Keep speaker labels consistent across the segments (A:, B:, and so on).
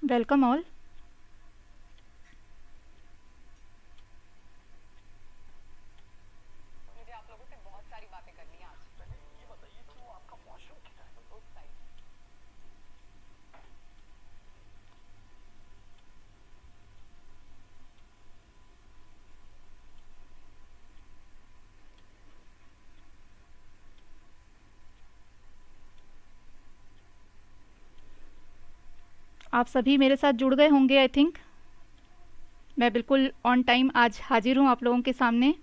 A: Welcome all.
B: मुझे आप लोगों से बहुत सारी बातें करनी है आज। पहले ये बताइए तो आपका वॉशरूम किधर है? उस साइड।
A: आप सभी मेरे साथ जुड़ गए होंगे आई थिंक। मैं बिल्कुल ऑन टाइम आज हाजिर हूँ आप लोगों के सामने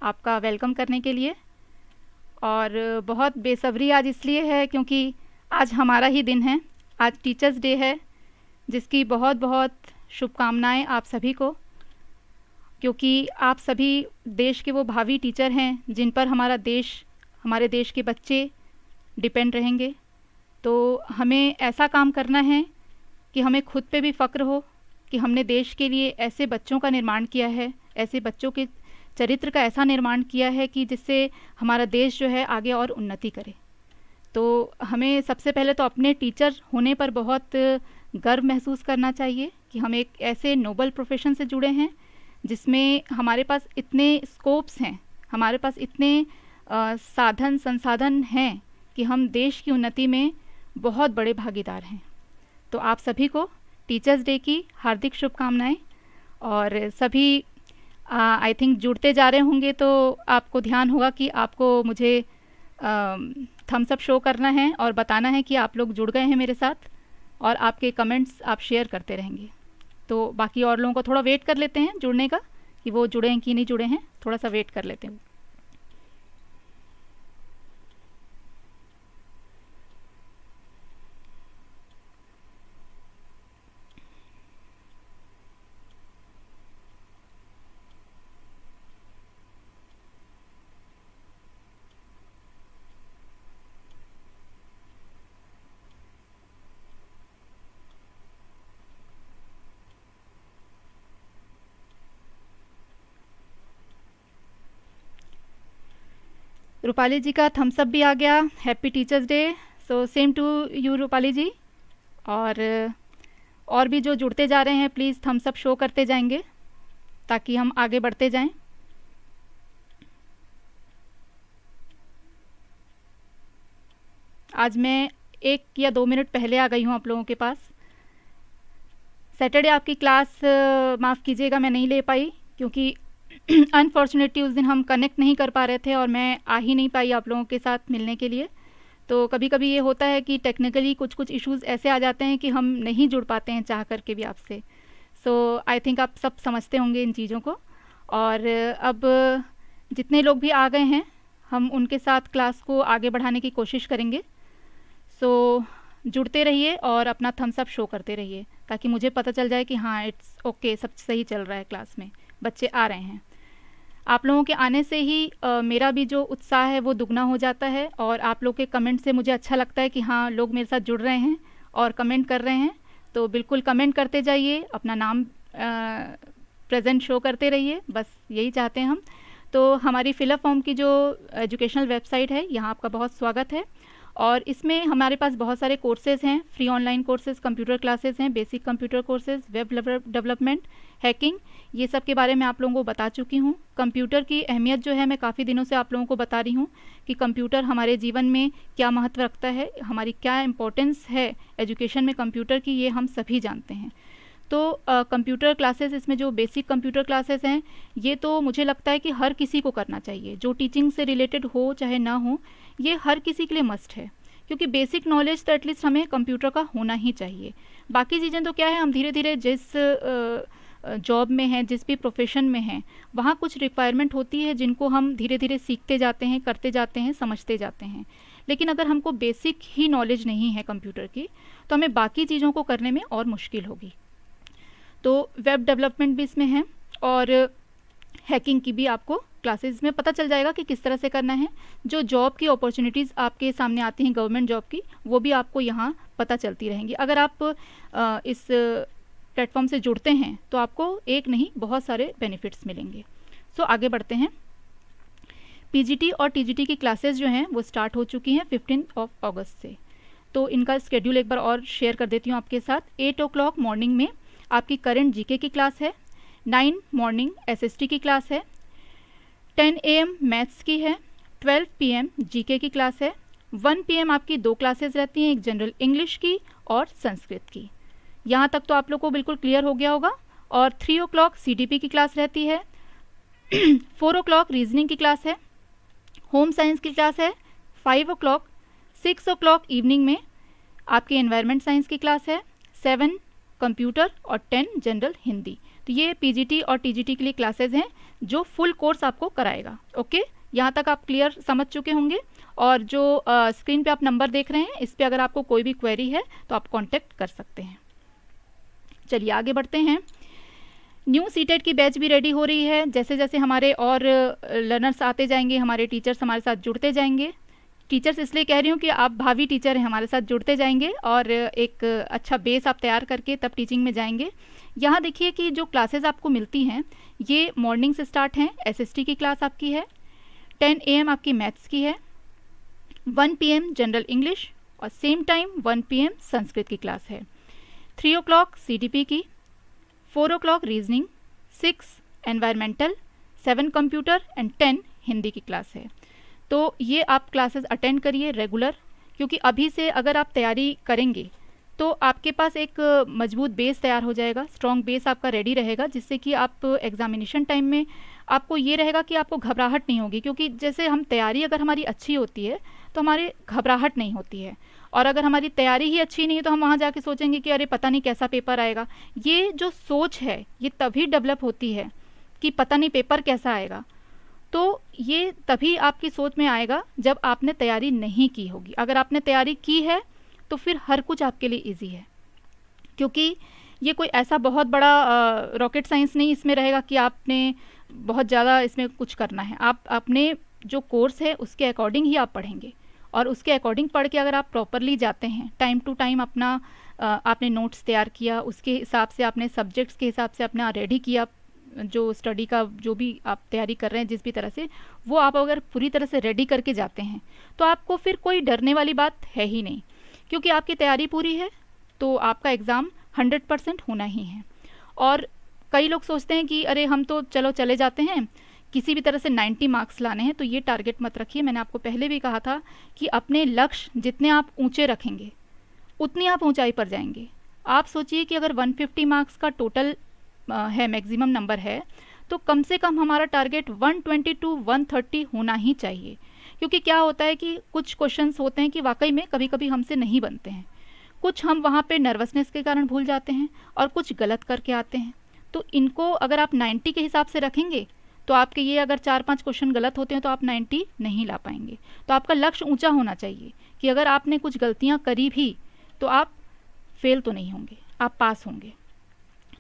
A: आपका वेलकम करने के लिए। और बहुत बेसब्री आज इसलिए है क्योंकि आज हमारा ही दिन है। आज टीचर्स डे है, जिसकी बहुत बहुत शुभकामनाएं आप सभी को, क्योंकि आप सभी देश के वो भावी टीचर हैं जिन पर हमारे देश के बच्चे डिपेंड रहेंगे। तो हमें ऐसा काम करना है कि हमें खुद पे भी फ़क्र हो कि हमने देश के लिए ऐसे बच्चों का निर्माण किया है, ऐसे बच्चों के चरित्र का ऐसा निर्माण किया है कि जिससे हमारा देश जो है आगे और उन्नति करे। तो हमें सबसे पहले तो अपने टीचर होने पर बहुत गर्व महसूस करना चाहिए कि हम एक ऐसे नोबल प्रोफेशन से जुड़े हैं जिसमें हमारे पास इतने स्कोप्स हैं, हमारे पास इतने साधन संसाधन हैं कि हम देश की उन्नति में बहुत बड़े भागीदार हैं। तो आप सभी को टीचर्स डे की हार्दिक शुभकामनाएं। और सभी आई थिंक जुड़ते जा रहे होंगे तो आपको ध्यान होगा कि आपको मुझे थम्स अप शो करना है और बताना है कि आप लोग जुड़ गए हैं मेरे साथ, और आपके कमेंट्स आप शेयर करते रहेंगे। तो बाकी और लोगों को थोड़ा वेट कर लेते हैं जुड़ने का, कि वो जुड़े हैं कि नहीं जुड़े हैं, थोड़ा सा वेट कर लेते हैं। रूपाली जी का थम्स अप भी आ गया। Happy teachers day. So same to you Rupali ji. और भी जो जुड़ते जा रहे हैं प्लीज़ थम्स अप शो करते जाएंगे ताकि हम आगे बढ़ते जाएं। आज मैं 1 या 2 मिनट पहले आ गई हूँ आप लोगों के पास। सैटरडे आपकी क्लास माफ़ कीजिएगा मैं नहीं ले पाई, क्योंकि अनफॉर्चुनेटली उस दिन हम कनेक्ट नहीं कर पा रहे थे और मैं आ ही नहीं पाई आप लोगों के साथ मिलने के लिए। तो कभी कभी ये होता है कि टेक्निकली कुछ कुछ इश्यूज़ ऐसे आ जाते हैं कि हम नहीं जुड़ पाते हैं चाह करके भी आपसे। सो आई थिंक आप सब समझते होंगे इन चीज़ों को। और अब जितने लोग भी आ गए हैं हम उनके साथ क्लास को आगे बढ़ाने की कोशिश करेंगे। सो जुड़ते रहिए और अपना थम्स अप शो करते रहिए ताकि मुझे पता चल जाए कि हाँ इट्स ओके, सब सही चल रहा है, क्लास में बच्चे आ रहे हैं। आप लोगों के आने से ही मेरा भी जो उत्साह है वो दुगना हो जाता है, और आप लोग के कमेंट से मुझे अच्छा लगता है कि हाँ लोग मेरे साथ जुड़ रहे हैं और कमेंट कर रहे हैं। तो बिल्कुल कमेंट करते जाइए, अपना नाम प्रेजेंट शो करते रहिए, बस यही चाहते हैं हम। तो हमारी फिलअप फॉर्म की जो एजुकेशनल वेबसाइट है, यहाँ आपका बहुत स्वागत है। और इसमें हमारे पास बहुत सारे कोर्सेज़ हैं, free online courses, computer classes हैं, basic computer courses, web development, hacking, ये सब के बारे में आप लोगों को बता चुकी हूँ। कंप्यूटर की अहमियत जो है मैं काफ़ी दिनों से आप लोगों को बता रही हूँ कि कंप्यूटर हमारे जीवन में क्या महत्व रखता है, हमारी क्या इम्पोर्टेंस है एजुकेशन में कंप्यूटर की, ये हम सभी जानते हैं। तो कंप्यूटर क्लासेस, इसमें जो बेसिक कंप्यूटर क्लासेस हैं ये तो मुझे लगता है कि हर किसी को करना चाहिए, जो टीचिंग से रिलेटेड हो चाहे ना हो, ये हर किसी के लिए मस्ट है, क्योंकि बेसिक नॉलेज तो एटलीस्ट हमें कंप्यूटर का होना ही चाहिए। बाकी चीज़ें तो क्या है, हम धीरे धीरे जिस जॉब में हैं, जिस भी प्रोफेशन में हैं, वहाँ कुछ रिक्वायरमेंट होती है जिनको हम धीरे धीरे सीखते जाते हैं, करते जाते हैं, समझते जाते हैं। लेकिन अगर हमको बेसिक ही नॉलेज नहीं है कंप्यूटर की तो हमें बाकी चीज़ों को करने में और मुश्किल होगी। तो वेब डेवलपमेंट भी इसमें है और हैकिंग की भी आपको क्लासेस में पता चल जाएगा कि किस तरह से करना है। जो जॉब की अपॉर्चुनिटीज़ आपके सामने आती हैं गवर्नमेंट जॉब की, वो भी आपको यहाँ पता चलती रहेंगी। अगर आप इस प्लेटफॉर्म से जुड़ते हैं तो आपको एक नहीं बहुत सारे बेनिफिट्स मिलेंगे। सो आगे बढ़ते हैं। पीजीटी और टीजीटी की क्लासेस जो हैं वो स्टार्ट हो चुकी हैं 15 अगस्त से। तो इनका स्केड्यूल एक बार और शेयर कर देती हूँ आपके साथ। 8 o'clock मॉर्निंग में आपकी करंट जीके की क्लास है, 9 मॉर्निंग एसएसटी की क्लास है, 10 AM मैथ्स की है, 12 PM जीके की क्लास है, 1 PM आपकी 2 क्लासेस रहती हैं, एक जनरल इंग्लिश की और संस्कृत की। यहाँ तक तो आप लोग को बिल्कुल क्लियर हो गया होगा। और 3 o'clock CDP की क्लास रहती है, 4 o'clock रीजनिंग की क्लास है, होम साइंस की क्लास है, 5 o'clock, 6 o'clock इवनिंग में आपकी एनवायरनमेंट साइंस की क्लास है, 7 कंप्यूटर और 10 जनरल हिंदी। तो ये पीजीटी और टीजीटी के लिए क्लासेस हैं जो फुल कोर्स आपको कराएगा। ओके, यहाँ तक आप क्लियर समझ चुके होंगे। और जो स्क्रीन पे आप नंबर देख रहे हैं, इस पे अगर आपको कोई भी क्वेरी है तो आप कांटेक्ट कर सकते हैं। चलिए आगे बढ़ते हैं। न्यू सीटेट की बैच भी रेडी हो रही है। जैसे जैसे हमारे और लर्नर्स आते जाएंगे, हमारे टीचर्स हमारे साथ जुड़ते जाएंगे। टीचर्स इसलिए कह रही हूँ कि आप भावी टीचर हैं, हमारे साथ जुड़ते जाएंगे और एक अच्छा बेस आप तैयार करके तब टीचिंग में जाएंगे। यहाँ देखिए कि जो क्लासेस आपको मिलती हैं ये मॉर्निंग से स्टार्ट हैं। एसएसटी की क्लास आपकी है, 10 AM आपकी मैथ्स की है, 1 PM जनरल इंग्लिश और सेम टाइम 1 PM संस्कृत की क्लास है, 3 o'clock CDP की, 4 o'clock reasoning, 6 environmental, 7 computer and 10 Hindi की क्लास है। तो ये आप क्लासेस अटेंड करिए रेगुलर, क्योंकि अभी से अगर आप तैयारी करेंगे तो आपके पास एक मजबूत बेस तैयार हो जाएगा, स्ट्रॉन्ग बेस आपका रेडी रहेगा, जिससे कि आप एग्जामिनेशन टाइम में आपको ये रहेगा कि आपको घबराहट नहीं होगी। क्योंकि जैसे हम तैयारी अगर हमारी अच्छी होती है तो हमारे घबराहट नहीं होती है, और अगर हमारी तैयारी ही अच्छी नहीं है तो हम वहाँ जाके सोचेंगे कि अरे पता नहीं कैसा पेपर आएगा। ये जो सोच है ये तभी डेवलप होती है कि पता नहीं पेपर कैसा आएगा। तो ये तभी आपकी सोच में आएगा जब आपने तैयारी नहीं की होगी। अगर आपने तैयारी की है तो फिर हर कुछ आपके लिए इजी है, क्योंकि ये कोई ऐसा बहुत बड़ा रॉकेट साइंस नहीं इसमें रहेगा कि आपने बहुत ज़्यादा इसमें कुछ करना है। आप अपने जो कोर्स है उसके अकॉर्डिंग ही आप पढ़ेंगे, और उसके अकॉर्डिंग पढ़ के अगर आप प्रॉपरली जाते हैं, टाइम टू टाइम अपना आपने नोट्स तैयार किया, उसके हिसाब से आपने सब्जेक्ट्स के हिसाब से अपना रेडी किया, जो स्टडी का जो भी आप तैयारी कर रहे हैं जिस भी तरह से, वो आप अगर पूरी तरह से रेडी करके जाते हैं तो आपको फिर कोई डरने वाली बात है ही नहीं, क्योंकि आपकी तैयारी पूरी है तो आपका एग्ज़ाम 100% होना ही है। और कई लोग सोचते हैं कि अरे हम तो चलो चले जाते हैं, किसी भी तरह से 90 मार्क्स लाने हैं, तो ये टारगेट मत रखिए। मैंने आपको पहले भी कहा था कि अपने लक्ष्य जितने आप ऊंचे रखेंगे उतनी आप ऊंचाई पर जाएंगे। आप सोचिए कि अगर 150 मार्क्स का टोटल है, मैक्सिमम नंबर है, तो कम से कम हमारा टारगेट 120 to 130 होना ही चाहिए। क्योंकि क्या होता है कि कुछ क्वेश्चंस होते हैं कि वाकई में कभी कभी हमसे नहीं बनते हैं, कुछ हम वहाँ पे नर्वसनेस के कारण भूल जाते हैं और कुछ गलत करके आते हैं। तो इनको अगर आप 90 के हिसाब से रखेंगे तो आपके ये अगर 4-5 क्वेश्चन गलत होते हैं तो आप 90 नहीं ला पाएंगे। तो आपका लक्ष्य ऊंचा होना चाहिए कि अगर आपने कुछ गलतियां करी भी तो आप फेल तो नहीं होंगे, आप पास होंगे।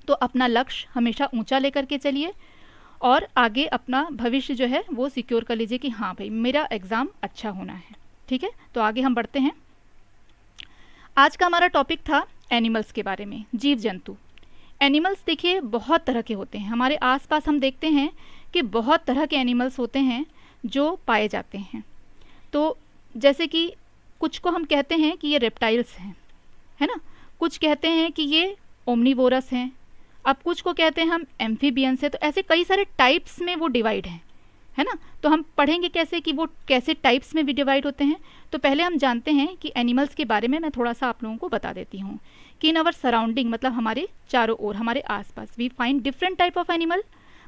A: तो अपना लक्ष्य हमेशा ऊंचा लेकर के चलिए और आगे अपना भविष्य जो है वो सिक्योर कर लीजिए कि हाँ भाई मेरा एग्ज़ाम अच्छा होना है। ठीक है, तो आगे हम बढ़ते हैं। आज का हमारा टॉपिक था एनिमल्स के बारे में, जीव जंतु। एनिमल्स देखिए बहुत तरह के होते हैं, हमारे आसपास हम देखते हैं कि बहुत तरह के एनिमल्स होते हैं जो पाए जाते हैं। तो जैसे कि कुछ को हम कहते हैं कि ये रेप्टाइल्स हैं, है ना, कुछ कहते हैं कि ये ओमनीवोरस हैं, अब कुछ को कहते हैं हम एम्फीबियंस है। तो ऐसे कई सारे टाइप्स में वो डिवाइड हैं, है ना। तो हम पढ़ेंगे कैसे कि वो कैसे टाइप्स में भी डिवाइड होते हैं। तो पहले हम जानते हैं कि एनिमल्स के बारे में मैं थोड़ा सा आप लोगों को बता देती हूँ कि इन आवर सराउंडिंग, मतलब हमारे चारों ओर, हमारे आसपास, we find different type of animal.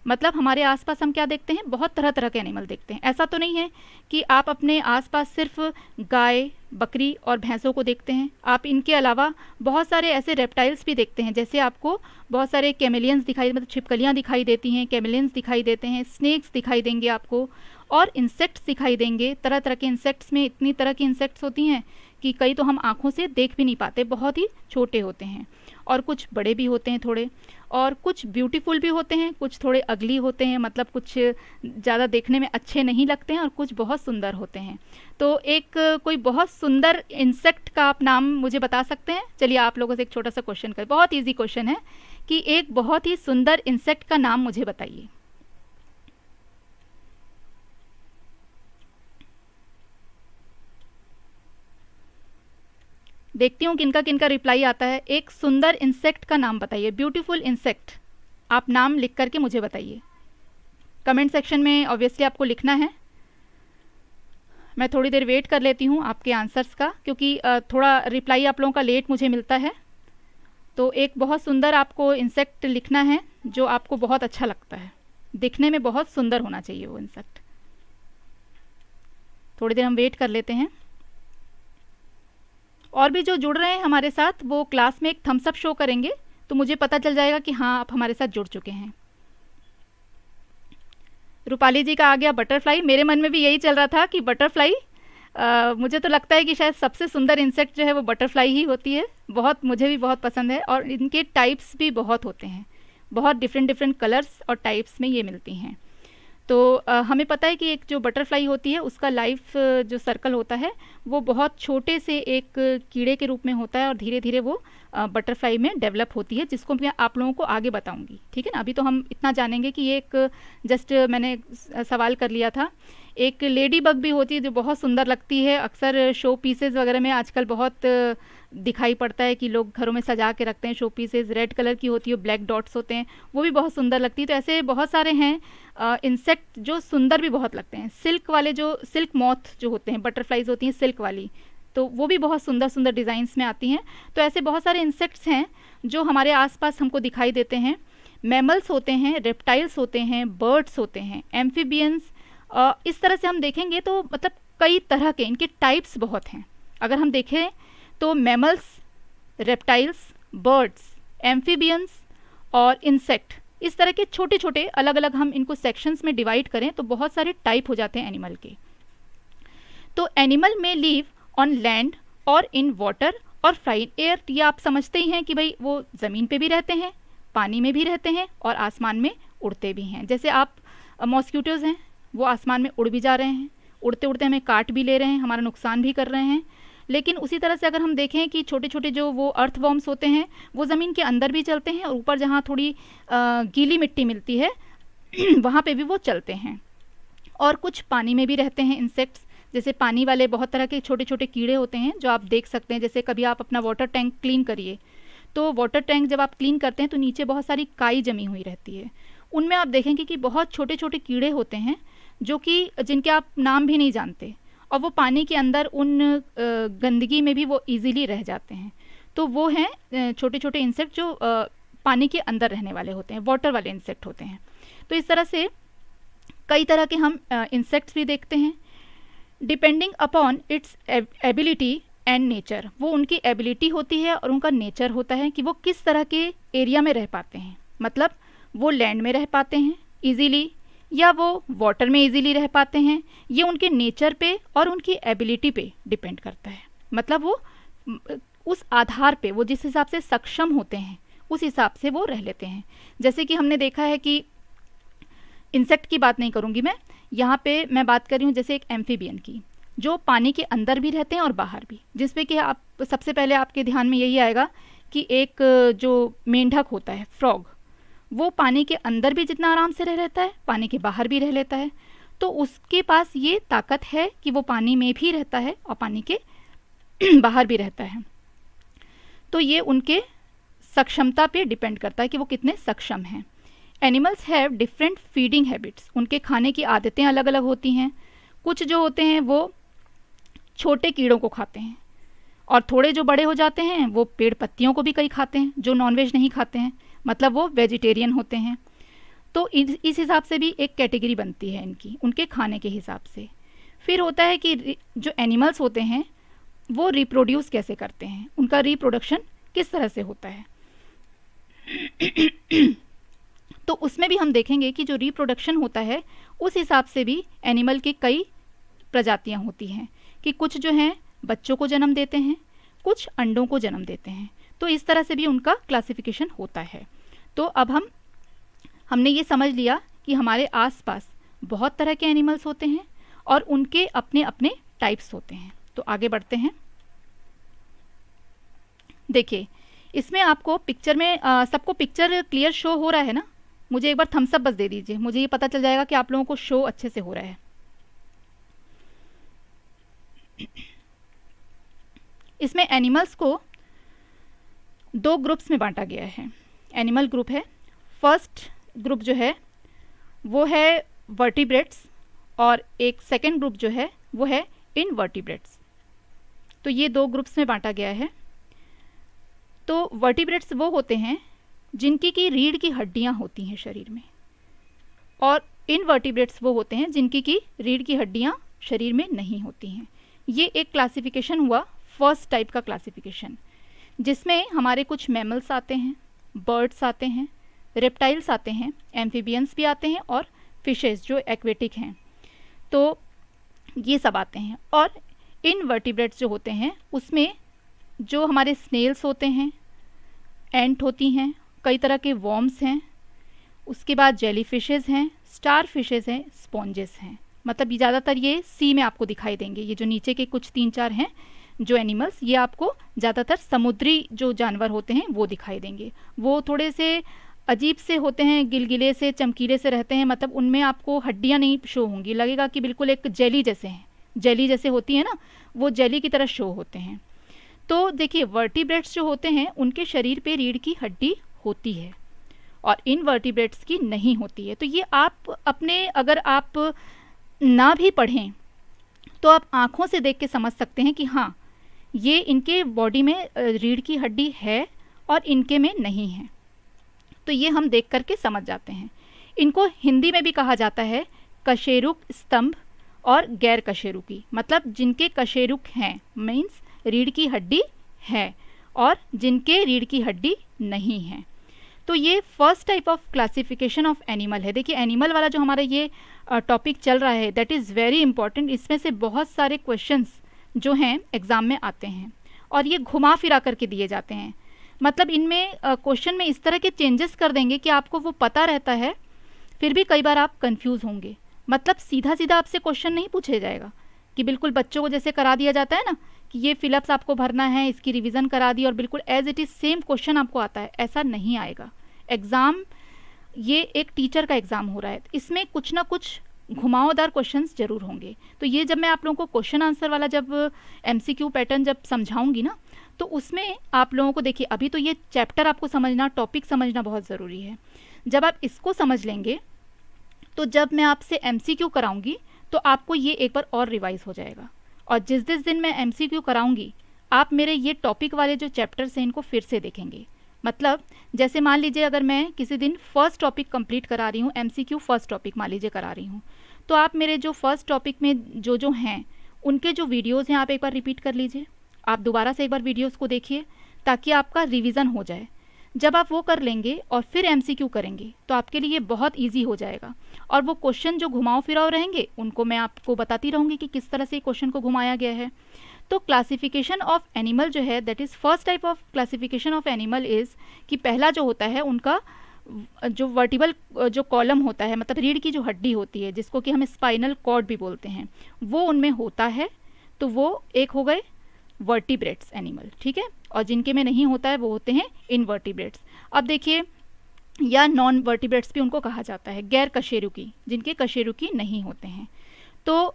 A: मतलब हमारे आसपास हम क्या देखते हैं, बहुत तरह तरह के एनिमल देखते हैं। ऐसा तो नहीं है कि आप अपने आसपास सिर्फ गाय, बकरी और भैंसों को देखते हैं, आप इनके अलावा बहुत सारे ऐसे रेप्टाइल्स भी देखते हैं। जैसे आपको बहुत सारे कैमेलियंस दिखाई, मतलब छिपकलियाँ दिखाई देती हैं, कैमेलियंस दिखाई देते हैं, स्नेक्स दिखाई देंगे आपको, और इंसेक्ट्स दिखाई देंगे। तरह तरह के इंसेक्ट्स में इतनी तरह की इंसेक्ट्स होती हैं कि कई तो हम आँखों से देख भी नहीं पाते, बहुत ही छोटे होते हैं, और कुछ बड़े भी होते हैं थोड़े, और कुछ ब्यूटीफुल भी होते हैं, कुछ थोड़े अगली होते हैं, मतलब कुछ ज़्यादा देखने में अच्छे नहीं लगते हैं, और कुछ बहुत सुंदर होते हैं। तो एक कोई बहुत सुंदर इंसेक्ट का आप नाम मुझे बता सकते हैं? चलिए आप लोगों से एक छोटा सा क्वेश्चन करें, बहुत ईजी क्वेश्चन है कि एक बहुत ही सुंदर इंसेक्ट का नाम मुझे बताइए। देखती हूँ किनका किनका रिप्लाई आता है। एक सुंदर इंसेक्ट का नाम बताइए, ब्यूटीफुल इंसेक्ट, आप नाम लिख करके मुझे बताइए। कमेंट सेक्शन में ऑब्वियसली आपको लिखना है। मैं थोड़ी देर वेट कर लेती हूँ आपके आंसर्स का, क्योंकि थोड़ा रिप्लाई आप लोगों का लेट मुझे मिलता है। तो एक बहुत सुंदर आपको इंसेक्ट लिखना है जो आपको बहुत अच्छा लगता है, दिखने में बहुत सुंदर होना चाहिए वो इंसेक्ट। थोड़ी देर हम वेट कर लेते हैं। और भी जो जुड़ रहे हैं हमारे साथ वो क्लास में एक थम्स अप शो करेंगे तो मुझे पता चल जाएगा कि हाँ आप हमारे साथ जुड़ चुके हैं। रूपाली जी का आ गया बटरफ्लाई। मेरे मन में भी यही चल रहा था कि बटरफ्लाई, मुझे तो लगता है कि शायद सबसे सुंदर इंसेक्ट जो है वो बटरफ्लाई ही होती है। बहुत, मुझे भी बहुत पसंद है और इनके टाइप्स भी बहुत होते हैं, बहुत डिफरेंट डिफरेंट कलर्स और टाइप्स में ये मिलती हैं। तो हमें पता है कि एक जो बटरफ्लाई होती है उसका लाइफ जो सर्कल होता है वो बहुत छोटे से एक कीड़े के रूप में होता है और धीरे धीरे वो बटरफ्लाई में डेवलप होती है, जिसको मैं आप लोगों को आगे बताऊंगी। ठीक है ना, अभी तो हम इतना जानेंगे कि ये एक जस्ट मैंने सवाल कर लिया था। एक लेडी बग भी होती है जो बहुत सुंदर लगती है, अक्सर शो पीसेज वगैरह में आजकल बहुत दिखाई पड़ता है कि लोग घरों में सजा के रखते हैं शो पीसेज। रेड कलर की होती है, ब्लैक डॉट्स होते हैं, वो भी बहुत सुंदर लगती है। तो ऐसे बहुत सारे हैं इंसेक्ट जो सुंदर भी बहुत लगते हैं। सिल्क वाले, जो सिल्क मॉथ जो होते हैं, बटरफ्लाइज होती हैं सिल्क वाली, तो वो भी बहुत सुंदर सुंदर डिज़ाइंस में आती हैं। तो ऐसे बहुत सारे इंसेक्ट्स हैं जो हमारे आसपास हमको दिखाई देते हैं। मैमल्स होते हैं, रेप्टाइल्स होते हैं, बर्ड्स होते हैं, एम्फीबियंस। इस तरह से हम देखेंगे तो मतलब कई तरह के इनके टाइप्स बहुत हैं। अगर हम देखें तो मैमल्स, रेप्टाइल्स, बर्ड्स, एम्फीबियंस और इंसेक्ट, इस तरह के छोटे छोटे अलग अलग हम इनको सेक्शंस में डिवाइड करें तो बहुत सारे टाइप हो जाते हैं एनिमल के। तो एनिमल में लिव ऑन लैंड और इन वाटर और फ्लाई इन एयर। ये आप समझते ही हैं कि भाई वो ज़मीन पे भी रहते हैं, पानी में भी रहते हैं और आसमान में उड़ते भी हैं। जैसे आप मॉस्किटोज़ हैं, वो आसमान में उड़ भी जा रहे हैं, उड़ते उड़ते हमें काट भी ले रहे हैं, हमारा नुकसान भी कर रहे हैं। लेकिन उसी तरह से अगर हम देखें कि छोटे छोटे जो वो अर्थवॉर्म्स होते हैं वो ज़मीन के अंदर भी चलते हैं और ऊपर जहाँ थोड़ी गीली मिट्टी मिलती है वहाँ पे भी वो चलते हैं। और कुछ पानी में भी रहते हैं इंसेक्ट्स, जैसे पानी वाले बहुत तरह के छोटे छोटे कीड़े होते हैं जो आप देख सकते हैं। जैसे कभी आप अपना वाटर टैंक क्लीन करिए तो वाटर टैंक जब आप क्लीन करते हैं तो नीचे बहुत सारी काई जमी हुई रहती है। उनमें आप देखेंगे कि बहुत छोटे छोटे कीड़े होते हैं जो कि जिनके आप नाम भी नहीं जानते, और वो पानी के अंदर उन गंदगी में भी वो इजीली रह जाते हैं। तो वो हैं छोटे छोटे इंसेक्ट जो पानी के अंदर रहने वाले होते हैं, वाटर वाले इंसेक्ट होते हैं। तो इस तरह से कई तरह के हम इंसेक्ट्स भी देखते हैं। Depending upon its ability and nature, वो उनकी एबिलिटी होती है और उनका नेचर होता है कि वो किस तरह के एरिया में रह पाते हैं। मतलब वो लैंड में रह पाते हैं ईजीली या वो वाटर में इजीली रह पाते हैं, ये उनके नेचर पे और उनकी एबिलिटी पे डिपेंड करता है। मतलब वो उस आधार पे वो जिस हिसाब से सक्षम होते हैं उस हिसाब से वो रह लेते हैं। जैसे कि हमने देखा है कि इंसेक्ट की बात नहीं करूँगी मैं, यहाँ पे मैं बात कर रही हूँ जैसे एक एम्फीबियन की, जो पानी के अंदर भी रहते हैं और बाहर भी। जिसपे कि आप सबसे पहले आपके ध्यान में यही आएगा कि एक जो मेंढक होता है, फ्रॉग, वो पानी के अंदर भी जितना आराम से रह लेता है पानी के बाहर भी रह लेता है। तो उसके पास ये ताकत है कि वो पानी में भी रहता है और पानी के बाहर भी रहता है। तो ये उनके सक्षमता पे डिपेंड करता है कि वो कितने सक्षम हैं। Animals have different feeding habits, उनके खाने की आदतें अलग अलग होती हैं। कुछ जो होते हैं वो छोटे कीड़ों को खाते हैं और थोड़े जो बड़े हो जाते हैं वो पेड़ पत्तियों को भी कई खाते हैं, जो नॉनवेज नहीं खाते हैं, मतलब वो वेजिटेरियन होते हैं। तो इस हिसाब से भी एक कैटेगरी बनती है इनकी, उनके खाने के हिसाब से। फिर होता है कि जो एनिमल्स होते हैं वो रिप्रोड्यूस कैसे करते हैं, उनका रिप्रोडक्शन किस तरह से होता है। तो उसमें भी हम देखेंगे कि जो रिप्रोडक्शन होता है उस हिसाब से भी एनिमल की कई प्रजातियां होती हैं कि कुछ जो हैं बच्चों को जन्म देते हैं, कुछ अंडों को जन्म देते हैं। तो इस तरह से भी उनका क्लासिफिकेशन होता है। तो अब हमने ये समझ लिया कि हमारे आसपास बहुत तरह के एनिमल्स होते हैं और उनके अपने अपने टाइप्स होते हैं। तो आगे बढ़ते हैं। देखिए इसमें आपको पिक्चर में सबको पिक्चर क्लियर शो हो रहा है ना? मुझे एक बार थम्स अप बस दे दीजिए, मुझे ये पता चल जाएगा कि आप लोगों को शो अच्छे से हो रहा है। इसमें एनिमल्स को दो ग्रुप्स में बांटा गया है। एनिमल ग्रुप है, फर्स्ट ग्रुप जो है वो है वर्टिब्रेट्स और एक सेकेंड ग्रुप जो है वो है इनवर्टिब्रेट्स। तो ये दो ग्रुप्स में बांटा गया है। तो वर्टिब्रेट्स वो होते हैं जिनकी की रीढ़ की हड्डियां होती हैं शरीर में, और इनवर्टिब्रेट्स वो होते हैं जिनकी की रीढ़ की हड्डियां शरीर में नहीं होती हैं। ये एक क्लासिफिकेशन हुआ, फर्स्ट टाइप का क्लासिफिकेशन, जिसमें हमारे कुछ मैमल्स आते हैं, बर्ड्स आते हैं, रेप्टाइल्स आते हैं, एम्फीबियंस भी आते हैं और फिशेस जो एक्वेटिक हैं, तो ये सब आते हैं। और इनवर्टिब्रेट्स जो होते हैं उसमें जो हमारे स्नेल्स होते हैं, एंट होती हैं, कई तरह के वॉर्म्स हैं, उसके बाद जेली फिशेज़ हैं, स्टार फिशेज़ हैं, स्पॉन्जेस हैं। मतलब ज़्यादातर ये सी में आपको दिखाई देंगे। ये जो नीचे के कुछ 3-4 हैं जो एनिमल्स, ये आपको ज़्यादातर समुद्री जो जानवर होते हैं वो दिखाई देंगे। वो थोड़े से अजीब से होते हैं, गिलगिले से, चमकीले से रहते हैं, मतलब उनमें आपको हड्डियाँ नहीं शो होंगी, लगेगा कि बिल्कुल एक जेली जैसे हैं, जेली जैसे होती है ना, वो जेली की तरह शो होते हैं। तो देखिए वर्टिब्रेट्स जो होते हैं उनके शरीर पे रीढ़ की हड्डी होती है और इनवर्टिब्रेट्स की नहीं होती है। तो ये आप अपने, अगर आप ना भी पढ़ें तो आप आँखों से देख के समझ सकते हैं कि हाँ ये इनके बॉडी में रीढ़ की हड्डी है और इनके में नहीं है। तो ये हम देख करके समझ जाते हैं। इनको हिंदी में भी कहा जाता है कशेरुक स्तंभ और गैर कशेरुकी, मतलब जिनके कशेरुक हैं मीन्स रीढ़ की हड्डी है और जिनके रीढ़ की हड्डी नहीं है। तो ये first type of classification of animal है। देखिए एनिमल वाला जो हमारा ये टॉपिक चल रहा है दैट इज़ वेरी इंपॉर्टेंट। इसमें से बहुत सारे क्वेश्चंस जो हैं एग्ज़ाम में आते हैं और ये घुमा फिरा करके दिए जाते हैं। मतलब इनमें क्वेश्चन में इस तरह के चेंजेस कर देंगे कि आपको वो पता रहता है फिर भी कई बार आप कंफ्यूज होंगे। मतलब सीधा सीधा आपसे क्वेश्चन नहीं पूछा जाएगा कि बिल्कुल बच्चों को जैसे करा दिया जाता है ना कि ये फिलअप्स आपको भरना है, इसकी रिवीजन करा दी और बिल्कुल as it is same question आपको आता है, ऐसा नहीं आएगा। एग्ज़ाम ये एक टीचर का एग्ज़ाम हो रहा है, इसमें कुछ ना कुछ घुमावदार क्वेश्चंस जरूर होंगे। तो ये जब मैं आप लोगों को क्वेश्चन आंसर वाला जब एमसीक्यू पैटर्न जब समझाऊंगी ना, तो उसमें आप लोगों को देखिए अभी तो ये चैप्टर आपको समझना, टॉपिक समझना बहुत ज़रूरी है। जब आप इसको समझ लेंगे तो जब मैं आपसे एमसीक्यू कराऊंगी तो आपको ये एक बार और रिवाइज हो जाएगा। और जिस दिन मैं एमसीक्यू कराऊंगी आप मेरे ये टॉपिक वाले जो चैप्टर्स हैं इनको फिर से देखेंगे। मतलब जैसे मान लीजिए अगर मैं किसी दिन फर्स्ट टॉपिक कंप्लीट करा रही हूँ, एमसीक्यू फर्स्ट टॉपिक मान लीजिए करा रही हूँ, तो आप मेरे जो फर्स्ट टॉपिक में जो हैं उनके जो वीडियोज़ हैं आप एक बार रिपीट कर लीजिए। आप दोबारा से एक बार वीडियोज़ को देखिए ताकि आपका रिवीजन हो जाए। जब आप वो कर लेंगे और फिर एमसीक्यू करेंगे तो आपके लिए बहुत इजी हो जाएगा। और वो क्वेश्चन जो घुमाव फिराव रहेंगे उनको मैं आपको बताती रहूँगी कि किस तरह से क्वेश्चन को घुमाया गया है। तो क्लासिफिकेशन ऑफ एनिमल जो है that is first type of classification of animal is कि पहला जो होता है उनका जो वर्टिबल जो कॉलम होता है, मतलब रीढ़ की जो हड्डी होती है जिसको कि हम स्पाइनल कॉर्ड भी बोलते हैं, वो उनमें होता है। तो वो एक हो गए वर्टिब्रेट्स एनिमल, ठीक है। और जिनके में नहीं होता है वो होते हैं इनवर्टिब्रेट्स। अब देखिए या नॉन वर्टिब्रेट्स भी उनको कहा जाता है, गैर कशेरुकी, जिनके कशेरुकी नहीं होते हैं। तो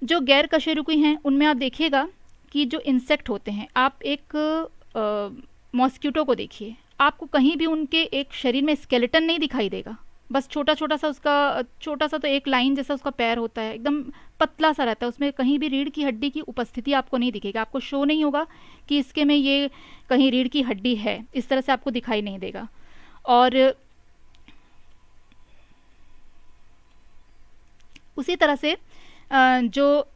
A: जो गैर कशेरुकी हैं उनमें आप देखिएगा कि जो इंसेक्ट होते हैं, आप एक मॉस्किटो को देखिए, आपको कहीं भी उनके एक शरीर में स्केलेटन नहीं दिखाई देगा, बस छोटा छोटा सा उसका छोटा सा तो एक लाइन जैसा उसका पैर होता है, एकदम पतला सा रहता है, उसमें कहीं भी रीढ़ की हड्डी की उपस्थिति आपको नहीं दिखेगी। आपको शो नहीं होगा कि इसके में ये कहीं रीढ़ की हड्डी है, इस तरह से आपको दिखाई नहीं देगा। और उसी तरह से जो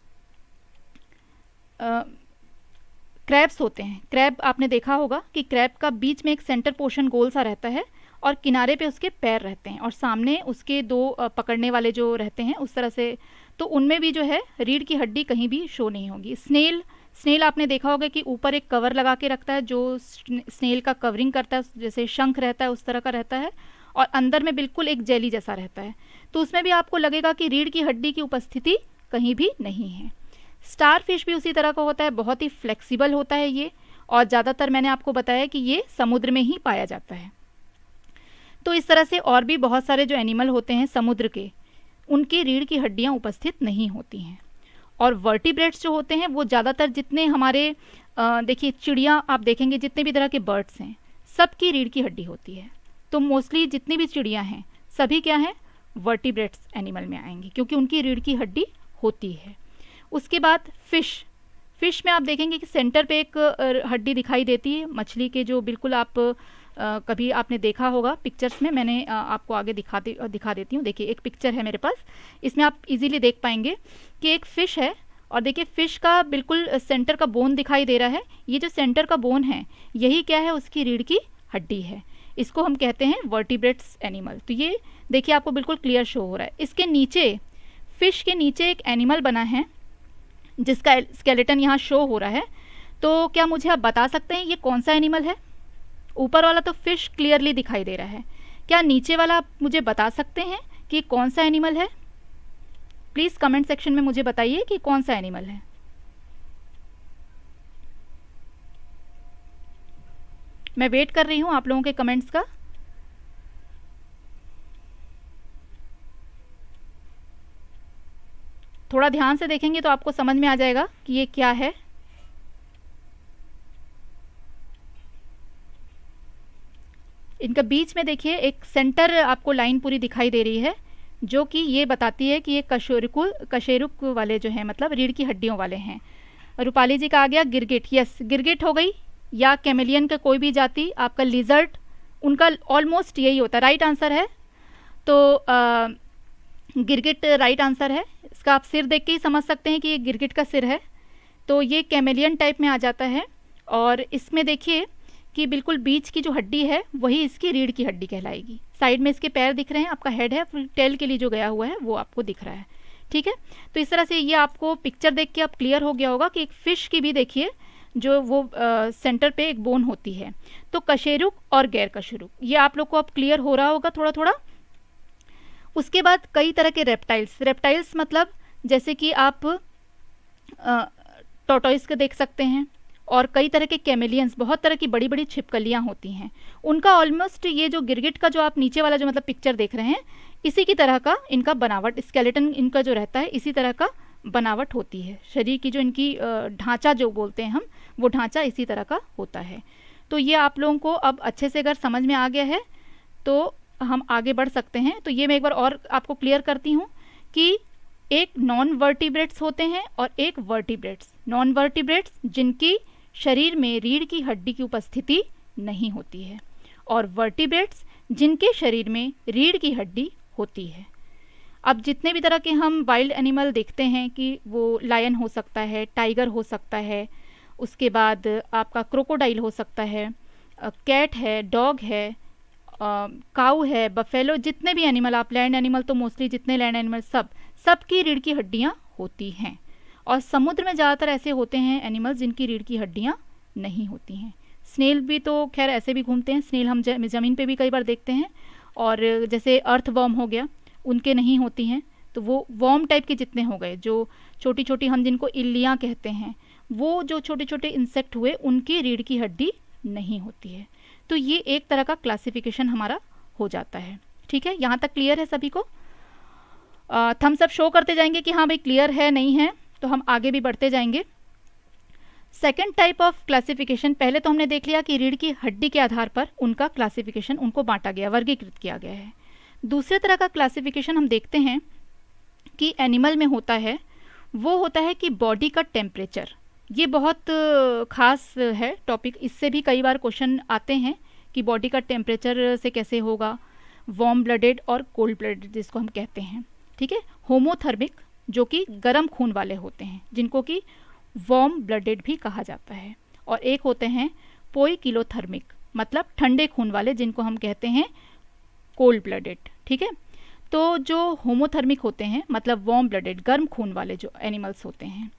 A: क्रैब्स होते हैं, क्रैब आपने देखा होगा कि क्रैब का बीच में एक सेंटर पोर्शन गोल सा रहता है और किनारे पे उसके पैर रहते हैं और सामने उसके दो पकड़ने वाले जो रहते हैं उस तरह से। तो उनमें भी जो है रीढ़ की हड्डी कहीं भी शो नहीं होगी। स्नेल आपने देखा होगा कि ऊपर एक कवर लगा के रखता है जो स्नेल का कवरिंग करता है, जैसे शंख रहता है उस तरह का रहता है, और अंदर में बिल्कुल एक जेली जैसा रहता है। तो उसमें भी आपको लगेगा कि रीढ़ की हड्डी की उपस्थिति कहीं भी नहीं है। स्टार फिश भी उसी तरह का होता है, बहुत ही फ्लेक्सिबल होता है ये, और ज़्यादातर मैंने आपको बताया कि ये समुद्र में ही पाया जाता है। तो इस तरह से और भी बहुत सारे जो एनिमल होते हैं समुद्र के, उनकी रीढ़ की हड्डियाँ उपस्थित नहीं होती हैं। और वर्टिब्रेट्स जो होते हैं वो ज़्यादातर जितने हमारे देखिए चिड़िया आप देखेंगे जितने भी तरह के बर्ड्स हैं सबकी रीढ़ की हड्डी होती है। तो मोस्टली जितनी भी चिड़िया हैं सभी क्या हैं, वर्टिब्रेट्स एनिमल में आएंगी क्योंकि उनकी रीढ़ की हड्डी होती है। उसके बाद फिश में आप देखेंगे कि सेंटर पे एक हड्डी दिखाई देती है मछली के, जो बिल्कुल आप कभी आपने देखा होगा पिक्चर्स में, मैंने आपको आगे दिखा देती हूँ। देखिए एक पिक्चर है मेरे पास, इसमें आप इजीली देख पाएंगे कि एक फ़िश है और देखिए फ़िश का बिल्कुल सेंटर का बोन दिखाई दे रहा है। ये जो सेंटर का बोन है यही क्या है, उसकी रीढ़ की हड्डी है। इसको हम कहते हैं वर्टिब्रेट्स एनिमल। तो ये देखिए आपको बिल्कुल क्लियर शो हो रहा है। इसके नीचे फ़िश के नीचे एक एनिमल बना है जिसका स्केलेटन यहाँ शो हो रहा है। तो क्या मुझे आप बता सकते हैं ये कौन सा एनिमल है? ऊपर वाला तो फिश क्लियरली दिखाई दे रहा है, क्या नीचे वाला आप मुझे बता सकते हैं कि कौन सा एनिमल है? प्लीज़ कमेंट सेक्शन में मुझे बताइए कि कौन सा एनिमल है। मैं वेट कर रही हूँ आप लोगों के कमेंट्स का। थोड़ा ध्यान से देखेंगे तो आपको समझ में आ जाएगा कि ये क्या है। इनका बीच में देखिए एक सेंटर आपको लाइन पूरी दिखाई दे रही है जो कि ये बताती है कि ये कशेरुक वाले जो हैं, मतलब रीढ़ की हड्डियों वाले हैं। रूपाली जी का आ गया गिरगिट, यस गिरगिट हो गई, या कैमेलियन का कोई भी जाति, आपका लिजर्ट, उनका ऑलमोस्ट यही होता है। राइट आंसर है तो गिरगिट राइट आंसर है। इसका आप सिर देख के ही समझ सकते हैं कि ये गिरगिट का सिर है। तो ये कैमेलियन टाइप में आ जाता है। और इसमें देखिए कि बिल्कुल बीच की जो हड्डी है वही इसकी रीढ़ की हड्डी कहलाएगी। साइड में इसके पैर दिख रहे हैं, आपका हेड है, फिर टेल के लिए जो गया हुआ है वो आपको दिख रहा है। ठीक है, तो इस तरह से ये आपको पिक्चर देख के अब क्लियर हो गया होगा कि एक फ़िश की भी देखिए जो वो सेंटर पे एक बोन होती है। तो कशेरुक और गैर कशेरुक ये आप लोग को अब क्लियर हो रहा होगा थोड़ा थोड़ा। उसके बाद कई तरह के रेप्टाइल्स मतलब जैसे कि आप टॉर्टोइस को देख सकते हैं, और कई तरह के कैमेलियंस, बहुत तरह की बड़ी बड़ी छिपकलियाँ होती हैं। उनका ऑलमोस्ट ये जो गिरगिट का जो आप नीचे वाला जो मतलब पिक्चर देख रहे हैं इसी की तरह का इनका बनावट, स्केलेटन इनका जो रहता है इसी तरह का बनावट होती है। शरीर की जो इनकी ढांचा जो बोलते हैं हम, वो ढांचा इसी तरह का होता है। तो ये आप लोगों को अब अच्छे से अगर समझ में आ गया है तो हम आगे बढ़ सकते हैं। तो ये मैं एक बार और आपको क्लियर करती हूँ कि एक नॉन वर्टिब्रेट्स होते हैं और एक वर्टिब्रेट्स। नॉन वर्टिब्रेट्स जिनकी शरीर में रीढ़ की हड्डी की उपस्थिति नहीं होती है, और वर्टिब्रेट्स जिनके शरीर में रीढ़ की हड्डी होती है। अब जितने भी तरह के हम वाइल्ड एनिमल देखते हैं कि वो लायन हो सकता है, टाइगर हो सकता है, उसके बाद आपका क्रोकोडाइल हो सकता है, कैट है, डॉग है, काऊ है, बफेलो, जितने भी एनिमल आप लैंड एनिमल तो मोस्टली जितने लैंड एनिमल सबकी रीढ़ की हड्डियाँ होती हैं। और समुद्र में ज़्यादातर ऐसे होते हैं एनिमल्स जिनकी रीढ़ की हड्डियाँ नहीं होती हैं। स्नेल भी तो खैर ऐसे भी घूमते हैं, स्नेल हम ज़मीन पे भी कई बार देखते हैं। और जैसे अर्थ वर्म हो गया, उनके नहीं होती हैं। तो वो वर्म टाइप के जितने हो गए, जो छोटी छोटी हम जिनको इल्लियाँ कहते हैं, वो जो छोटे छोटे इंसेक्ट हुए उनकी रीढ़ की हड्डी नहीं होती है। तो ये एक तरह का क्लासिफिकेशन हमारा हो जाता है। ठीक है, यहाँ तक क्लियर है सभी को? थम्स अप शो करते जाएंगे कि हाँ भाई क्लियर है, नहीं है, तो हम आगे भी बढ़ते जाएंगे। सेकेंड टाइप ऑफ क्लासिफिकेशन, पहले तो हमने देख लिया कि रीढ़ की हड्डी के आधार पर उनका क्लासिफिकेशन, उनको बांटा गया, वर्गीकृत किया गया है। दूसरे तरह का क्लासिफिकेशन हम देखते हैं कि एनिमल में होता है, वो होता है कि बॉडी का टेम्परेचर। ये बहुत खास है टॉपिक, इससे भी कई बार क्वेश्चन आते हैं कि बॉडी का टेम्परेचर से कैसे होगा। वार्म ब्लडेड और कोल्ड ब्लडेड जिसको हम कहते हैं। ठीक है, होमोथर्मिक जो कि गर्म खून वाले होते हैं, जिनको कि वार्म ब्लडेड भी कहा जाता है। और एक होते हैं पोइकिलोथर्मिक, मतलब ठंडे खून वाले, जिनको हम कहते हैं कोल्ड ब्लडेड। ठीक है, तो जो होमोथर्मिक होते हैं मतलब वार्म ब्लडेड गर्म खून वाले जो एनिमल्स होते हैं,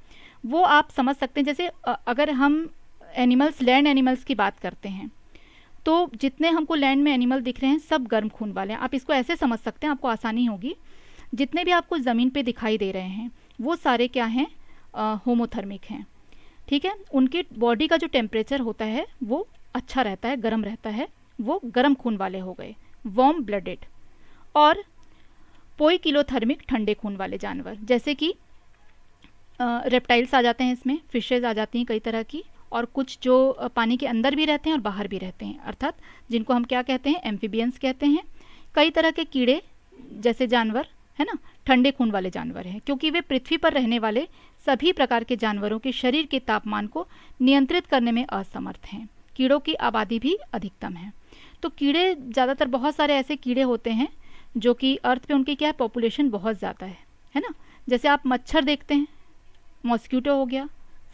A: वो आप समझ सकते हैं। जैसे अगर हम एनिमल्स, लैंड एनिमल्स की बात करते हैं, तो जितने हमको लैंड में एनिमल दिख रहे हैं सब गर्म खून वाले हैं। आप इसको ऐसे समझ सकते हैं, आपको आसानी होगी। जितने भी आपको ज़मीन पे दिखाई दे रहे हैं वो सारे क्या हैं, होमोथर्मिक हैं। ठीक है, उनकी बॉडी का जो टेम्परेचर होता है वो अच्छा रहता है, गर्म रहता है, वो गर्म खून वाले हो गए, वार्म ब्लडेड। और पोइकिलोथर्मिक ठंडे खून वाले जानवर, जैसे कि रेप्टाइल्स आ जाते हैं इसमें, फिशेज आ जाती हैं कई तरह की, और कुछ जो पानी के अंदर भी रहते हैं और बाहर भी रहते हैं, अर्थात जिनको हम क्या कहते हैं, एम्फीबियंस कहते हैं। कई तरह के कीड़े जैसे जानवर है ना, ठंडे खून वाले जानवर हैं, क्योंकि वे पृथ्वी पर रहने वाले सभी प्रकार के जानवरों के शरीर के तापमान को नियंत्रित करने में असमर्थ हैं। कीड़ों की आबादी भी अधिकतम है। तो कीड़े ज़्यादातर, बहुत सारे ऐसे कीड़े होते हैं जो कि अर्थ पे उनकी क्या है, पॉपुलेशन बहुत ज़्यादा है ना। जैसे आप मच्छर देखते हैं, मॉस्किटो हो गया,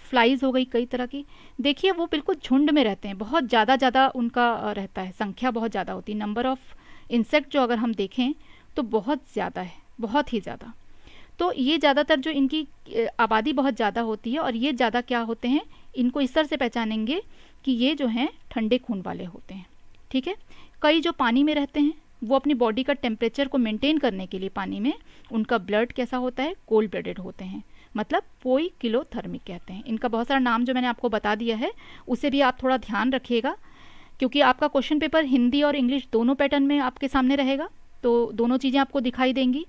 A: फ्लाइज हो गई कई तरह की, देखिए वो बिल्कुल झुंड में रहते हैं, बहुत ज़्यादा उनका रहता है, संख्या बहुत ज़्यादा होती है। नंबर ऑफ इंसेक्ट जो अगर हम देखें तो बहुत ज़्यादा है, बहुत ही ज़्यादा। तो ये ज़्यादातर जो इनकी आबादी बहुत ज़्यादा होती है, और ये ज़्यादा क्या होते हैं, इनको इस तरह से पहचानेंगे कि ये जो हैं ठंडे खून वाले होते हैं। ठीक है। कई जो पानी में रहते हैं वो अपनी बॉडी का टेम्परेचर को मेंटेन करने के लिए पानी में उनका ब्लड कैसा होता है, कोल्ड ब्लडेड होते हैं, मतलब पोइकिलोथर्मिक कहते हैं। इनका बहुत सारा नाम जो मैंने आपको बता दिया है, उसे भी आप थोड़ा ध्यान रखिएगा, क्योंकि आपका क्वेश्चन पेपर हिंदी और इंग्लिश दोनों पैटर्न में आपके सामने रहेगा, तो दोनों चीज़ें आपको दिखाई देंगी।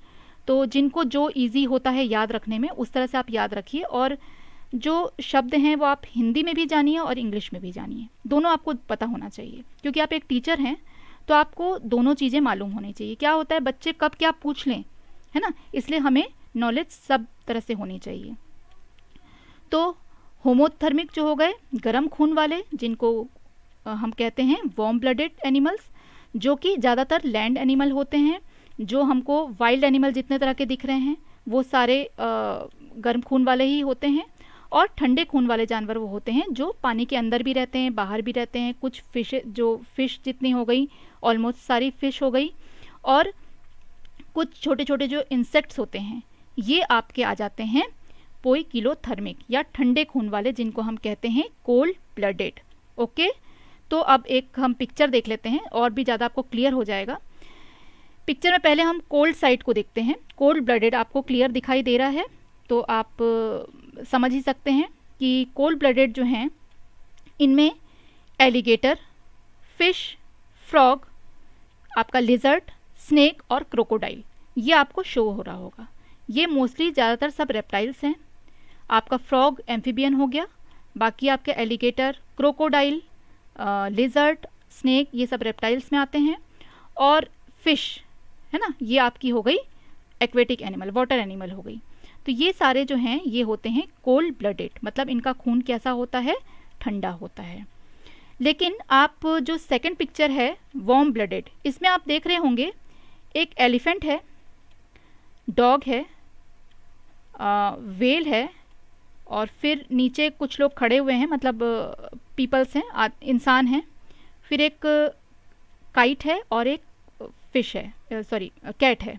A: तो जिनको जो ईजी होता है याद रखने में, उस तरह से आप याद रखिए, और जो शब्द हैं वो आप हिंदी में भी जानिए और इंग्लिश में भी जानिए, दोनों आपको पता होना चाहिए, क्योंकि आप एक टीचर हैं तो आपको दोनों चीज़ें मालूम होनी चाहिए। क्या होता है, बच्चे कब क्या पूछ लें, है ना, इसलिए हमें नॉलेज सब तरह से होनी चाहिए। तो होमोथर्मिक जो हो गए, गर्म खून वाले, जिनको हम कहते हैं वार्म ब्लडेड एनिमल्स, जो कि ज़्यादातर लैंड एनिमल होते हैं। जो हमको वाइल्ड एनिमल जितने तरह के दिख रहे हैं वो सारे गर्म खून वाले ही होते हैं। और ठंडे खून वाले जानवर वो होते हैं जो पानी के अंदर भी रहते हैं, बाहर भी रहते हैं। कुछ फिश, जो फिश जितनी हो गई, ऑलमोस्ट सारी फिश हो गई, और कुछ छोटे छोटे जो इंसेक्ट्स होते हैं, ये आपके आ जाते हैं पोइकिलोथर्मिक या ठंडे खून वाले, जिनको हम कहते हैं कोल्ड ब्लडेड। ओके, तो अब एक हम पिक्चर देख लेते हैं और भी ज़्यादा आपको क्लियर हो जाएगा। पिक्चर में पहले हम कोल्ड साइड को देखते हैं। कोल्ड ब्लडेड आपको क्लियर दिखाई दे रहा है, तो आप समझ ही सकते हैं कि कोल्ड ब्लडेड जो हैं, इनमें एलिगेटर, फिश, फ्रॉग, आपका लिजर्ड, स्नेक और क्रोकोडाइल, ये आपको शो हो रहा होगा। ये मोस्टली ज़्यादातर सब रेप्टाइल्स हैं। आपका फ्रॉग एम्फीबियन हो गया, बाकी आपके एलिगेटर, क्रोकोडाइल, लिजर्ड, स्नेक, ये सब रेप्टाइल्स में आते हैं। और फिश है ना, ये आपकी हो गई एक्वेटिक एनिमल, वाटर एनिमल हो गई। तो ये सारे जो हैं ये होते हैं कोल्ड ब्लडेड, मतलब इनका खून कैसा होता है, ठंडा होता है। लेकिन आप जो सेकंड पिक्चर है वार्म ब्लडेड, इसमें आप देख रहे होंगे एक एलिफेंट है, डॉग है, वेल है, और फिर नीचे कुछ लोग खड़े हुए हैं, मतलब पीपल्स हैं, इंसान हैं, फिर एक काइट है और एक फिश है, सॉरी कैट है।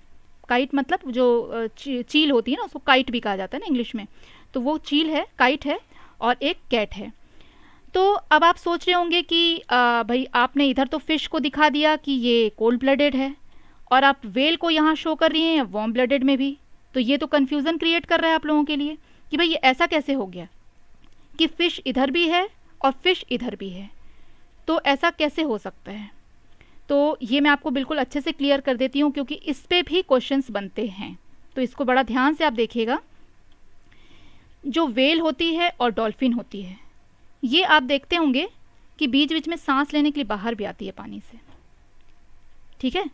A: काइट मतलब जो चील होती है ना, उसको काइट भी कहा जाता है ना इंग्लिश में, तो वो चील है, काइट है, और एक कैट है। तो अब आप सोच रहे होंगे कि भाई आपने इधर तो फिश को दिखा दिया कि ये कोल्ड ब्लडेड है, और आप वेल को यहाँ शो कर रही हैं वार्म ब्लडेड में भी, तो ये तो कन्फ्यूज़न क्रिएट कर रहा है आप लोगों के लिए कि भाई ये ऐसा कैसे हो गया कि फ़िश इधर भी है और फिश इधर भी है, तो ऐसा कैसे हो सकता है। तो ये मैं आपको बिल्कुल अच्छे से क्लियर कर देती हूँ, क्योंकि इस पे भी क्वेश्चंस बनते हैं, तो इसको बड़ा ध्यान से आप देखिएगा। जो वेल होती है और डॉल्फिन होती है, ये आप देखते होंगे कि बीच बीच में सांस लेने के लिए बाहर भी आती है पानी से, ठीक है।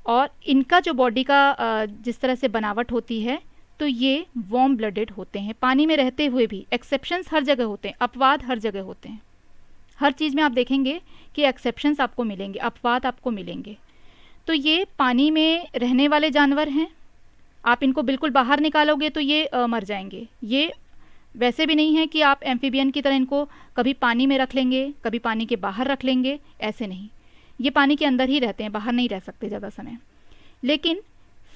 A: और इनका जो बॉडी का जिस तरह से बनावट होती है, तो ये वार्म ब्लडेड होते हैं पानी में रहते हुए भी। एक्सेप्शंस हर जगह होते हैं, अपवाद हर जगह होते हैं, हर चीज़ में आप देखेंगे कि एक्सेप्शंस आपको मिलेंगे, अपवाद आपको मिलेंगे। तो ये पानी में रहने वाले जानवर हैं, आप इनको बिल्कुल बाहर निकालोगे तो ये मर जाएंगे। ये वैसे भी नहीं है कि आप एम्फीबियन की तरह इनको कभी पानी में रख लेंगे, कभी पानी के बाहर रख लेंगे, ऐसे नहीं। ये पानी के अंदर ही रहते हैं, बाहर नहीं रह सकते ज़्यादा समय। लेकिन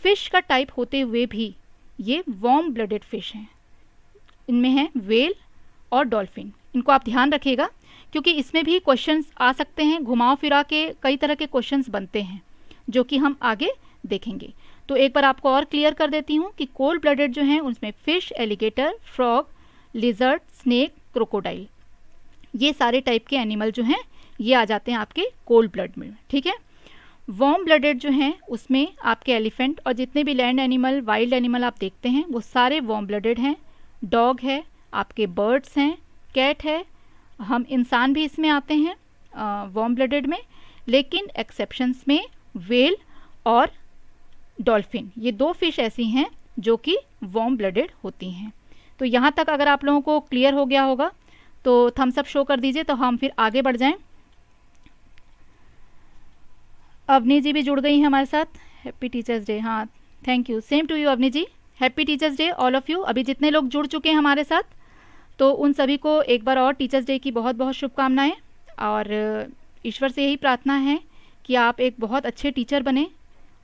A: फ़िश का टाइप होते हुए भी ये वार्म ब्लडेड फ़िश हैं। इनमें है वेल और डॉल्फिन, इनको आप ध्यान रखिएगा, क्योंकि इसमें भी क्वेश्चंस आ सकते हैं, घुमाव फिरा के कई तरह के क्वेश्चंस बनते हैं, जो कि हम आगे देखेंगे। तो एक बार आपको और क्लियर कर देती हूँ कि कोल्ड ब्लडेड जो हैं उसमें fish, alligator, frog, lizard, snake, crocodile, ये सारे टाइप के एनिमल जो हैं ये आ जाते हैं आपके कोल्ड ब्लड में, ठीक है। वार्म ब्लडेड जो हैं उसमें आपके एलिफेंट और जितने भी लैंड एनिमल, वाइल्ड एनिमल आप देखते हैं वो सारे वार्म ब्लडेड हैं, डॉग है, आपके बर्ड्स हैं, कैट है, हम इंसान भी इसमें आते हैं वार्म ब्लडेड में, लेकिन एक्सेप्शंस में व्हेल और डॉल्फिन, ये 2 फिश ऐसी हैं जो कि वार्म ब्लडेड होती हैं। तो यहाँ तक अगर आप लोगों को क्लियर हो गया होगा तो थम्स अप शो कर दीजिए, तो हम फिर आगे बढ़ जाएं। अवनी जी भी जुड़ गई हैं हमारे साथ। Happy teachers day. हाँ, thank you, same to you Avani ji, happy teachers day all of you. अभी जितने लोग जुड़ चुके हैं हमारे साथ, तो उन सभी को एक बार और टीचर्स डे की बहुत बहुत शुभकामनाएं, और ईश्वर से यही प्रार्थना है कि आप एक बहुत अच्छे टीचर बने,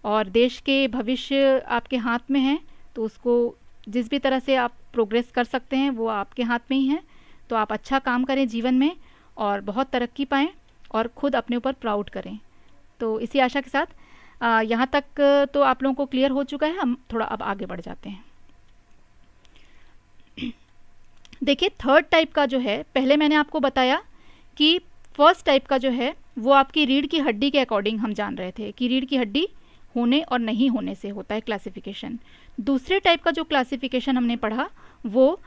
A: और देश के भविष्य आपके हाथ में है, तो उसको जिस भी तरह से आप प्रोग्रेस कर सकते हैं वो आपके हाथ में ही है। तो आप अच्छा काम करें जीवन में और बहुत तरक्की पाएँ और ख़ुद अपने ऊपर प्राउड करें। तो इसी आशा के साथ यहाँ तक तो आप लोगों को क्लियर हो चुका है, हम थोड़ा अब आगे बढ़ जाते हैं। देखिए, थर्ड टाइप का जो है, पहले मैंने आपको बताया कि फर्स्ट टाइप का जो है वो आपकी रीढ़ की हड्डी के अकॉर्डिंग हम जान रहे थे कि रीढ़ की हड्डी होने और नहीं होने से होता है क्लासिफिकेशन। दूसरे टाइप का जो क्लासिफिकेशन हमने पढ़ा वो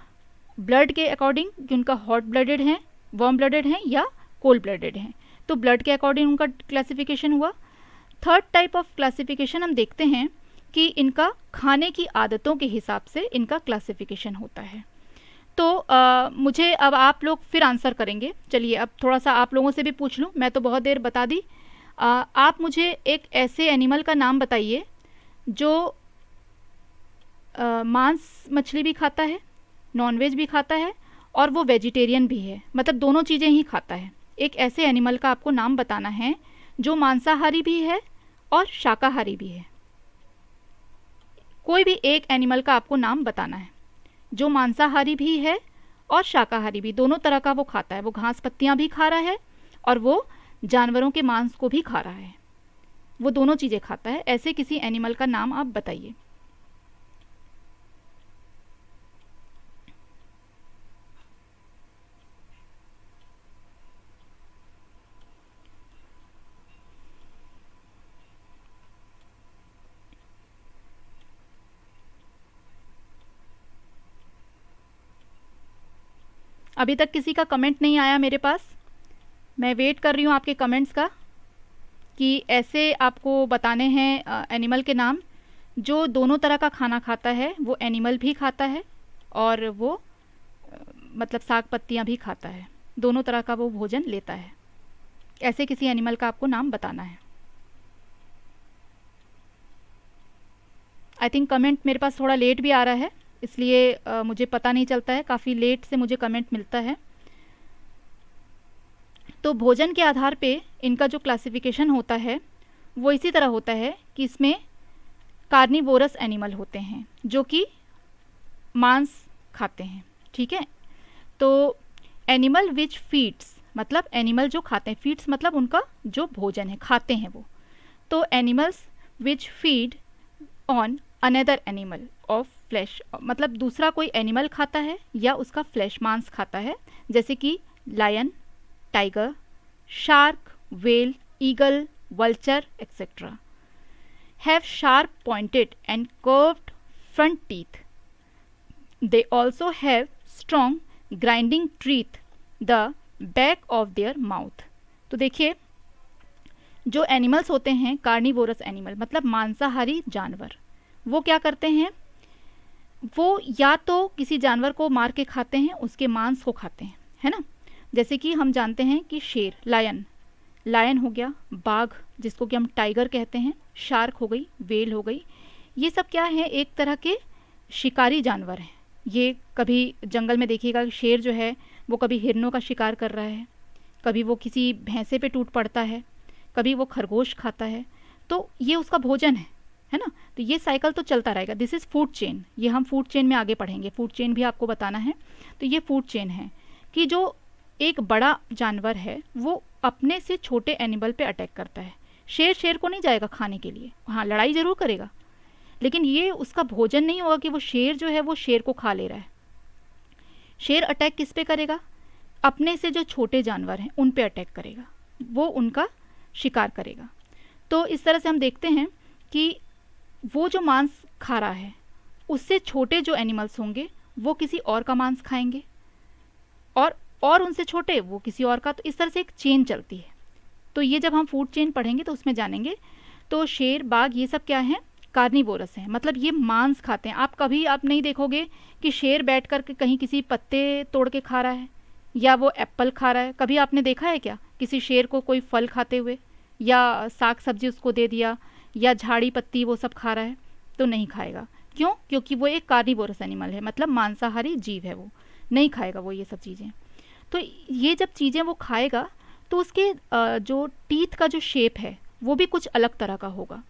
A: ब्लड के अकॉर्डिंग, कि उनका हॉट ब्लडेड हैं, वार्म ब्लडेड हैं या कोल्ड ब्लडेड हैं, तो ब्लड के अकॉर्डिंग उनका क्लासिफिकेशन हुआ। थर्ड टाइप ऑफ क्लासिफिकेशन हम देखते हैं कि इनका खाने की आदतों के हिसाब से इनका क्लासिफिकेशन होता है। तो मुझे अब आप लोग फिर आंसर करेंगे। चलिए अब थोड़ा सा आप लोगों से भी पूछ लूँ, मैं तो बहुत देर बता दी। आप मुझे एक ऐसे एनिमल का नाम बताइए जो मांस मछली भी खाता है, नॉनवेज भी खाता है और वो वेजिटेरियन भी है, मतलब दोनों चीज़ें ही खाता है। एक ऐसे एनिमल का आपको नाम बताना है जो मांसाहारी भी है और शाकाहारी भी है। कोई भी एक एनिमल का आपको नाम बताना है जो मांसाहारी भी है और शाकाहारी भी, दोनों तरह का वो खाता है। वो घास पत्तियां भी खा रहा है और वो जानवरों के मांस को भी खा रहा है, वो दोनों चीज़ें खाता है। ऐसे किसी एनिमल का नाम आप बताइए। अभी तक किसी का कमेंट नहीं आया मेरे पास, मैं वेट कर रही हूँ आपके कमेंट्स का कि ऐसे आपको बताने हैं एनिमल के नाम जो दोनों तरह का खाना खाता है। वो एनिमल भी खाता है और वो मतलब साग पत्तियाँ भी खाता है, दोनों तरह का वो भोजन लेता है। ऐसे किसी एनिमल का आपको नाम बताना है। आई थिंक कमेंट मेरे पास थोड़ा लेट भी आ रहा है, इसलिए मुझे पता नहीं चलता है, काफ़ी लेट से मुझे कमेंट मिलता है। तो भोजन के आधार पे इनका जो क्लासिफिकेशन होता है वो इसी तरह होता है कि इसमें कार्निवोरस एनिमल होते हैं जो कि मांस खाते हैं, ठीक है। तो एनिमल विच फीड्स, मतलब एनिमल जो खाते हैं, फीड्स मतलब उनका जो भोजन है, खाते हैं वो। तो animals which feed on another animal of flash, मतलब दूसरा कोई एनिमल खाता है या उसका फ्लैश, मांस खाता है, जैसे कि lion, tiger, shark, whale, eagle, vulture etcetera. Have sharp pointed and curved front teeth. They also have strong grinding teeth the back of their mouth. तो देखिए, जो एनिमल्स होते हैं कार्निवोरस एनिमल मतलब मांसाहारी जानवर, वो क्या करते हैं, वो या तो किसी जानवर को मार के खाते हैं, उसके मांस को खाते हैं, है ना। जैसे कि हम जानते हैं कि शेर, लायन हो गया, बाघ जिसको कि हम टाइगर कहते हैं, शार्क हो गई, व्हेल हो गई, ये सब क्या है, एक तरह के शिकारी जानवर हैं। ये कभी जंगल में देखिएगा कि शेर जो है वो कभी हिरणों का शिकार कर रहा है, कभी वो किसी भैंसे पे टूट पड़ता है, कभी वो खरगोश खाता है, तो ये उसका भोजन है ना। तो ये साइकिल तो चलता रहेगा। दिस इज़ फूड चेन, ये हम फूड चेन में आगे पढ़ेंगे, फूड चेन भी आपको बताना है। तो ये फूड चेन है कि जो एक बड़ा जानवर है वो अपने से छोटे एनिमल पे अटैक करता है। शेर को नहीं जाएगा खाने के लिए, हाँ लड़ाई ज़रूर करेगा, लेकिन ये उसका भोजन नहीं होगा कि वो शेर जो है वो शेर को खा ले रहा है। शेर अटैक किस पे करेगा, अपने से जो छोटे जानवर हैं उन पे अटैक करेगा, वो उनका शिकार करेगा। तो इस तरह से हम देखते हैं कि वो जो मांस खा रहा है उससे छोटे जो एनिमल्स होंगे वो किसी और का मांस खाएंगे, और उनसे छोटे वो किसी और का। तो इस तरह से एक चेन चलती है। तो ये जब हम फूड चेन पढ़ेंगे तो उसमें जानेंगे। तो शेर, बाघ, ये सब क्या हैं, कार्निवोरस हैं, मतलब ये मांस खाते हैं। आप नहीं देखोगे कि शेर बैठ कर के कहीं किसी पत्ते तोड़ के खा रहा है या वो एप्पल खा रहा है। कभी आपने देखा है क्या किसी शेर को कोई फल खाते हुए, या साग सब्जी उसको दे दिया, या झाड़ी पत्ती वो सब खा रहा है? तो नहीं खाएगा। क्यों? क्योंकि वो एक कार्निवोरस एनिमल है, मतलब मांसाहारी जीव है, वो नहीं खाएगा वो ये सब चीज़ें। तो ये जब चीज़ें वो खाएगा तो उसके जो टीथ का जो शेप है वो भी कुछ अलग तरह का होगा,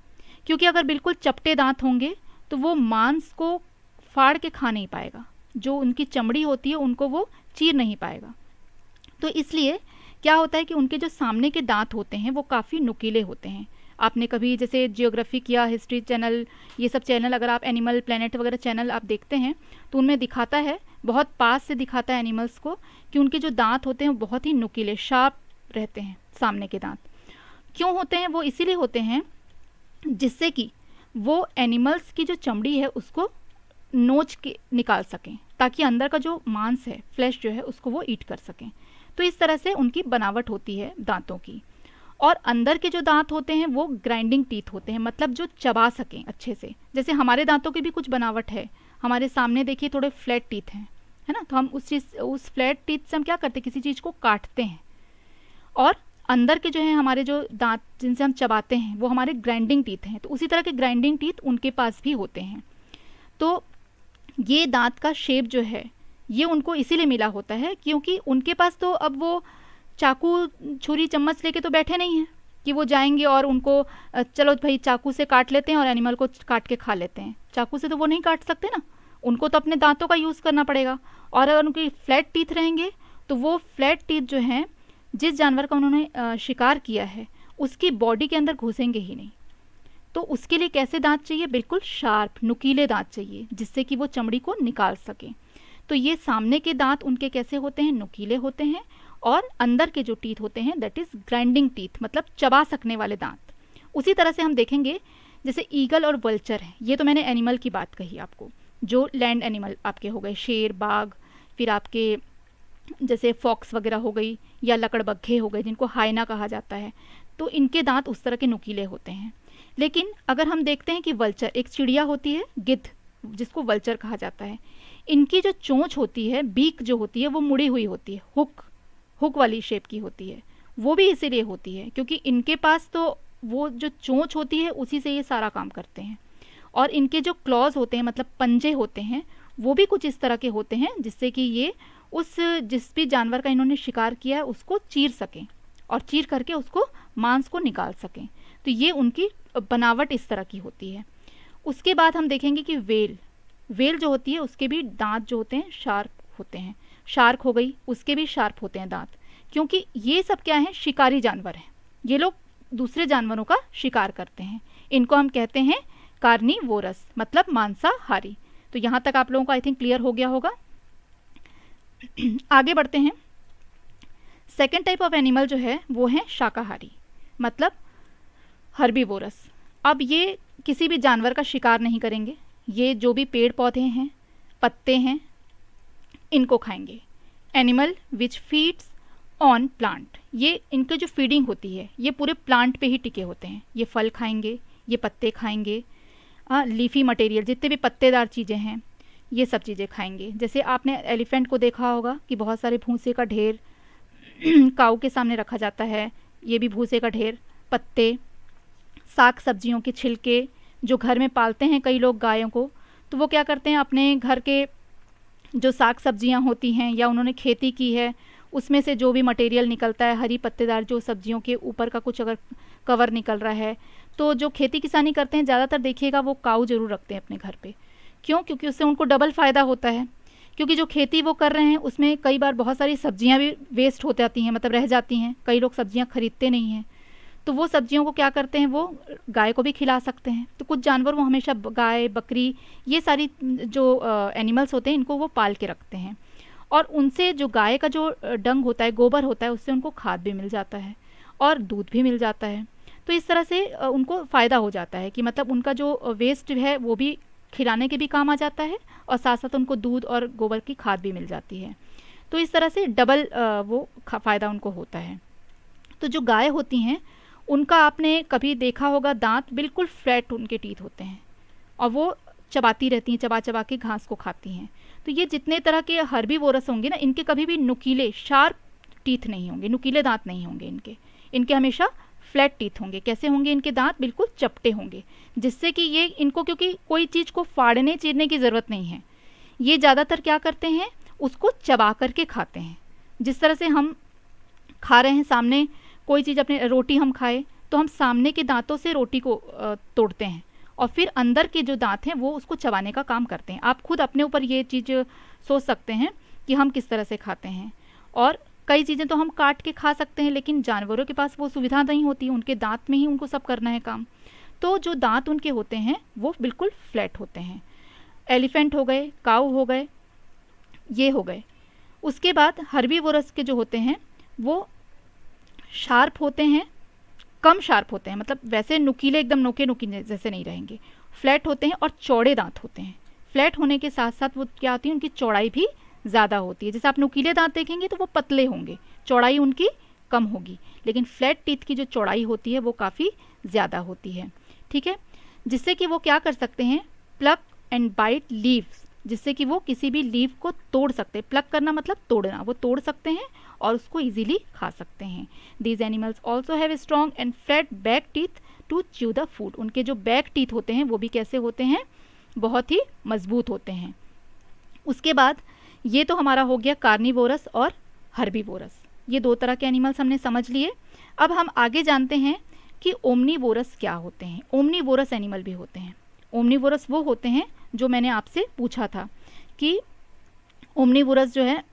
A: क्योंकि अगर बिल्कुल चपटे दांत होंगे तो वो मांस को फाड़ के खा नहीं पाएगा, जो उनकी चमड़ी होती है उनको वो चीर नहीं पाएगा। तो इसलिए क्या होता है कि उनके जो सामने के दांत होते हैं वो काफ़ी नुकीले होते हैं। आपने कभी जैसे जियोग्राफी या हिस्ट्री चैनल, ये सब चैनल, अगर आप एनिमल प्लेनेट वगैरह चैनल आप देखते हैं तो उनमें दिखाता है, बहुत पास से दिखाता है एनिमल्स को, कि उनके जो दांत होते हैं वो बहुत ही नुकीले, शार्प रहते हैं सामने के दांत। क्यों होते हैं? वो इसीलिए होते हैं जिससे कि वो एनिमल्स की जो चमड़ी है उसको नोच के निकाल सकें, ताकि अंदर का जो मांस है, फ्लैश जो है, उसको वो ईट कर सकें। तो इस तरह से उनकी बनावट होती है दांतों की। और अंदर के जो दांत होते हैं वो ग्राइंडिंग टीथ होते हैं, मतलब जो चबा सकें अच्छे से। जैसे हमारे दांतों की भी कुछ बनावट है, हमारे सामने देखिए थोड़े फ्लैट टीथ हैं, है ना, तो हम उस फ्लैट टीथ से हम क्या करते हैं, किसी चीज़ को काटते हैं। और अंदर के जो है हमारे जो दांत जिनसे हम चबाते हैं वो हमारे ग्राइंडिंग टीथ हैं। तो उसी तरह के ग्राइंडिंग टीथ उनके पास भी होते हैं। तो ये दांत का शेप जो है ये उनको इसीलिए मिला होता है क्योंकि उनके पास तो अब वो चाकू छुरी चम्मच लेके तो बैठे नहीं हैं कि वो जाएंगे और उनको चलो भाई चाकू से काट लेते हैं और एनिमल को काट के खा लेते हैं। चाकू से तो वो नहीं काट सकते ना, उनको तो अपने दांतों का यूज़ करना पड़ेगा। और अगर उनके फ्लैट टीथ रहेंगे तो वो फ्लैट टीथ जो हैं जिस जानवर का उन्होंने शिकार किया है उसकी बॉडी के अंदर घुसेंगे ही नहीं। तो उसके लिए कैसे दांत चाहिए? बिल्कुल शार्प नुकीले दांत चाहिए, जिससे कि वो चमड़ी को निकाल सकें। तो ये सामने के दांत उनके कैसे होते हैं? नुकीले होते हैं। और अंदर के जो टीथ होते हैं दैट इज़ ग्राइंडिंग टीथ, मतलब चबा सकने वाले दांत। उसी तरह से हम देखेंगे जैसे ईगल और वल्चर है, ये तो मैंने एनिमल की बात कही आपको, जो लैंड एनिमल आपके हो गए, शेर, बाघ, फिर आपके जैसे फॉक्स वगैरह हो गई, या लकड़बग्घे हो गए जिनको हाइना कहा जाता है। तो इनके दांत उस तरह के नुकीले होते हैं। लेकिन अगर हम देखते हैं कि वल्चर, एक चिड़िया होती है गिद्ध, जिसको वल्चर कहा जाता है, इनकी जो चोंच होती है, बीक जो होती है, वो मुड़ी हुई होती है, हुक वाली शेप की होती है। वो भी इसीलिए होती है क्योंकि इनके पास तो वो जो चोंच होती है उसी से ये सारा काम करते हैं। और इनके जो क्लॉज होते हैं, मतलब पंजे होते हैं, वो भी कुछ इस तरह के होते हैं जिससे कि ये उस जिस भी जानवर का इन्होंने शिकार किया है उसको चीर सकें और चीर करके उसको मांस को निकाल सकें। तो ये उनकी बनावट इस तरह की होती है। उसके बाद हम देखेंगे कि वेल जो होती है उसके भी दांत जो होते हैं शार्प होते हैं। शार्क हो गई, उसके भी शार्प होते हैं दांत, क्योंकि ये सब क्या है? शिकारी जानवर हैं। ये लोग दूसरे जानवरों का शिकार करते हैं। इनको हम कहते हैं कार्निवोरस, मतलब मांसाहारी। तो यहाँ तक आप लोगों को आई थिंक क्लियर हो गया होगा। आगे बढ़ते हैं। सेकेंड टाइप ऑफ एनिमल जो है वो है शाकाहारी, मतलब हर्बीवोरस। अब ये किसी भी जानवर का शिकार नहीं करेंगे, ये जो भी पेड़ पौधे हैं, पत्ते हैं, इनको खाएंगे। Animal which feeds on plant, ये इनके जो फीडिंग होती है ये पूरे प्लांट पे ही टिके होते हैं। ये फल खाएंगे, ये पत्ते खाएंगे, लीफी मटेरियल, जितने भी पत्तेदार चीज़ें हैं ये सब चीज़ें खाएंगे। जैसे आपने एलिफेंट को देखा होगा कि बहुत सारे भूसे का ढेर काऊ के सामने रखा जाता है, ये भी भूसे का ढेर, पत्ते, साग सब्जियों के छिलके, जो घर में पालते हैं कई लोग गायों को, तो वो क्या करते हैं, अपने घर के जो साग सब्जियां होती हैं या उन्होंने खेती की है उसमें से जो भी मटेरियल निकलता है, हरी पत्तेदार जो सब्जियों के ऊपर का कुछ अगर कवर निकल रहा है, तो जो खेती किसानी करते हैं ज़्यादातर देखिएगा वो काऊ जरूर रखते हैं अपने घर पे। क्यों? क्योंकि उससे उनको डबल फ़ायदा होता है। क्योंकि जो खेती वो कर रहे हैं उसमें कई बार बहुत सारी सब्जियां भी वेस्ट हो जाती हैं, मतलब रह जाती हैं, कई लोग सब्जियां खरीदते नहीं हैं, तो वो सब्जियों को क्या करते हैं, वो गाय को भी खिला सकते हैं। तो कुछ जानवर वो हमेशा गाय, बकरी, ये सारी जो एनिमल्स होते हैं इनको वो पाल के रखते हैं। और उनसे जो गाय का जो डंग होता है, गोबर होता है, उससे उनको खाद भी मिल जाता है और दूध भी मिल जाता है। तो इस तरह से उनको फ़ायदा हो जाता है कि मतलब उनका जो वेस्ट है वो भी खिलाने के भी काम आ जाता है और साथ साथ उनको दूध और गोबर की खाद भी मिल जाती है। तो इस तरह से डबल वो फ़ायदा उनको होता है। तो जो गाय होती हैं उनका आपने कभी देखा होगा दांत बिल्कुल फ्लैट उनके टीथ होते हैं और वो चबाती रहती हैं, चबा चबा के घास को खाती हैं। तो ये जितने तरह के हर्बीवोरस होंगे ना, इनके कभी भी नुकीले शार्प टीथ नहीं होंगे, नुकीले दांत नहीं होंगे इनके हमेशा फ्लैट टीथ होंगे। कैसे होंगे इनके दांत? बिल्कुल चपटे होंगे, जिससे कि ये इनको क्योंकि कोई चीज़ को फाड़ने चीरने की ज़रूरत नहीं है, ये ज़्यादातर क्या करते हैं उसको चबा करके खाते हैं। जिस तरह से हम खा रहे हैं, सामने कोई चीज़ अपने रोटी हम खाए तो हम सामने के दांतों से रोटी को तोड़ते हैं और फिर अंदर के जो दांत हैं वो उसको चबाने का काम करते हैं। आप खुद अपने ऊपर ये चीज़ सोच सकते हैं कि हम किस तरह से खाते हैं। और कई चीज़ें तो हम काट के खा सकते हैं, लेकिन जानवरों के पास वो सुविधा नहीं होती, उनके दांत में ही उनको सब करना है काम। तो जो दांत उनके होते हैं वो बिल्कुल फ्लैट होते हैं। एलिफेंट हो गए, काऊ हो गए, ये हो गए। उसके बाद हर्बीवोरस के जो होते हैं वो शार्प होते हैं, कम शार्प होते हैं, मतलब वैसे नुकीले एकदम नोके नुकीले जैसे नहीं रहेंगे, फ्लैट होते हैं और चौड़े दांत होते हैं। फ्लैट होने के साथ साथ वो क्या होती है, उनकी चौड़ाई भी ज़्यादा होती है। जैसे आप नुकीले दांत देखेंगे तो वो पतले होंगे, चौड़ाई उनकी कम होगी, लेकिन फ्लैट टीथ की जो चौड़ाई होती है वो काफ़ी ज़्यादा होती है। ठीक है, जिससे कि वो क्या कर सकते हैं, प्लक एंड बाइट लीव्स, जिससे कि वो किसी भी लीव को तोड़ सकते हैं। प्लक करना मतलब तोड़ना, वो तोड़ सकते हैं और उसको इजीली खा सकते हैं। These animals also have strong and flat back teeth to chew the food. उनके जो बैक टीथ होते हैं वो भी कैसे होते हैं, बहुत ही मजबूत होते हैं। उसके बाद ये तो हमारा हो गया कार्निवोरस और हर्बीवोरस, ये दो तरह के एनिमल्स हमने समझ लिए। अब हम आगे जानते हैं कि ओमनीवोरस क्या होते हैं। ओमनीवोरस एनिमल भी होते हैं। ओमनीवोरस वो होते हैं जो मैंने आपसे पूछा था कि ओमनीवोरस जो है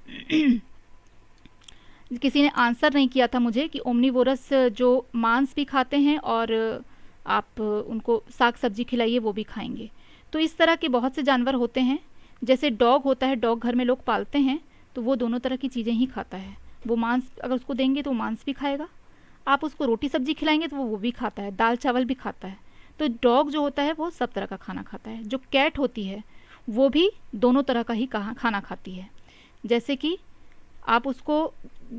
A: किसी ने आंसर नहीं किया था मुझे कि ओमनीवोरस जो मांस भी खाते हैं और आप उनको साग सब्जी खिलाइए वो भी खाएंगे। तो इस तरह के बहुत से जानवर होते हैं। जैसे डॉग होता है, डॉग घर में लोग पालते हैं तो वो दोनों तरह की चीज़ें ही खाता है। वो मांस अगर उसको देंगे तो वो मांस भी खाएगा, आप उसको रोटी सब्जी खिलाएंगे तो वो भी खाता है, दाल चावल भी खाता है। तो डॉग जो होता है वो सब तरह का खाना खाता है। जो कैट होती है वो भी दोनों तरह का ही खाना खाती है। जैसे कि आप उसको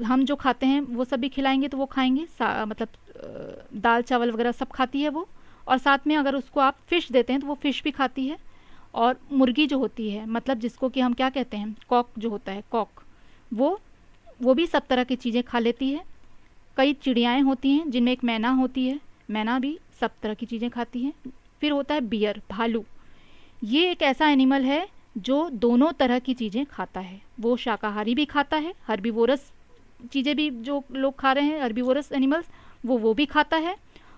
A: हम जो खाते हैं वो सब भी खिलाएंगे तो वो खाएंगे, मतलब दाल चावल वगैरह सब खाती है वो। और साथ में अगर उसको आप फ़िश देते हैं तो वो फ़िश भी खाती है। और मुर्गी जो होती है, मतलब जिसको कि हम क्या कहते हैं, कॉक जो होता है, कॉक, वो भी सब तरह की चीज़ें खा लेती है। कई चिड़ियाएँ होती हैं जिनमें एक मैना होती है, मैना भी सब तरह की चीज़ें खाती हैं। फिर होता है बियर, भालू, ये एक ऐसा एनिमल है जो दोनों तरह की चीज़ें खाता है। वो शाकाहारी भी खाता है, हर्बीवोरस चीज़ें भी जो लोग खा रहे हैं, हर्बीवोरस एनिमल्स, वो भी खाता है।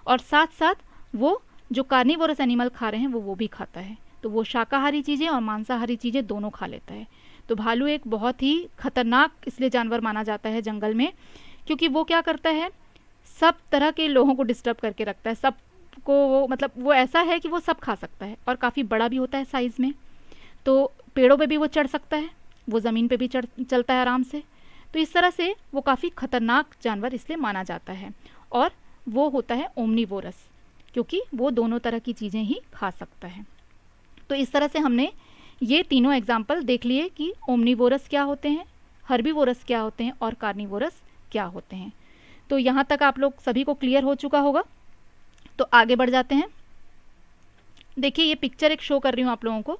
A: और साथ साथ वो जो कार्निवोरस एनिमल खा रहे हैं वो भी खाता है। तो वो शाकाहारी चीज़ें और मांसाहारी चीज़ें दोनों खा लेता है। तो भालू एक बहुत ही खतरनाक इसलिए जानवर माना जाता है जंगल में, क्योंकि वो क्या करता है, सब तरह के लोगों को डिस्टर्ब करके रखता है। सबको वो, मतलब वो ऐसा है कि वो सब खा सकता है और काफ़ी बड़ा भी होता है साइज़ में। तो पेड़ों पे भी वो चढ़ सकता है, वो ज़मीन पे भी चलता है आराम से। तो इस तरह से वो काफ़ी खतरनाक जानवर इसलिए माना जाता है। और वो होता है ओमनीवोरस, क्योंकि वो दोनों तरह की चीज़ें ही खा सकता है। तो इस तरह से हमने ये तीनों एग्जाम्पल देख लिए कि ओमनीवोरस क्या होते हैं, हर्बीवोरस क्या होते हैं और कार्निवोरस क्या होते हैं। तो यहाँ तक आप लोग सभी को क्लियर हो चुका होगा। तो आगे बढ़ जाते हैं। देखिए ये पिक्चर एक शो कर रही हूँ आप लोगों को।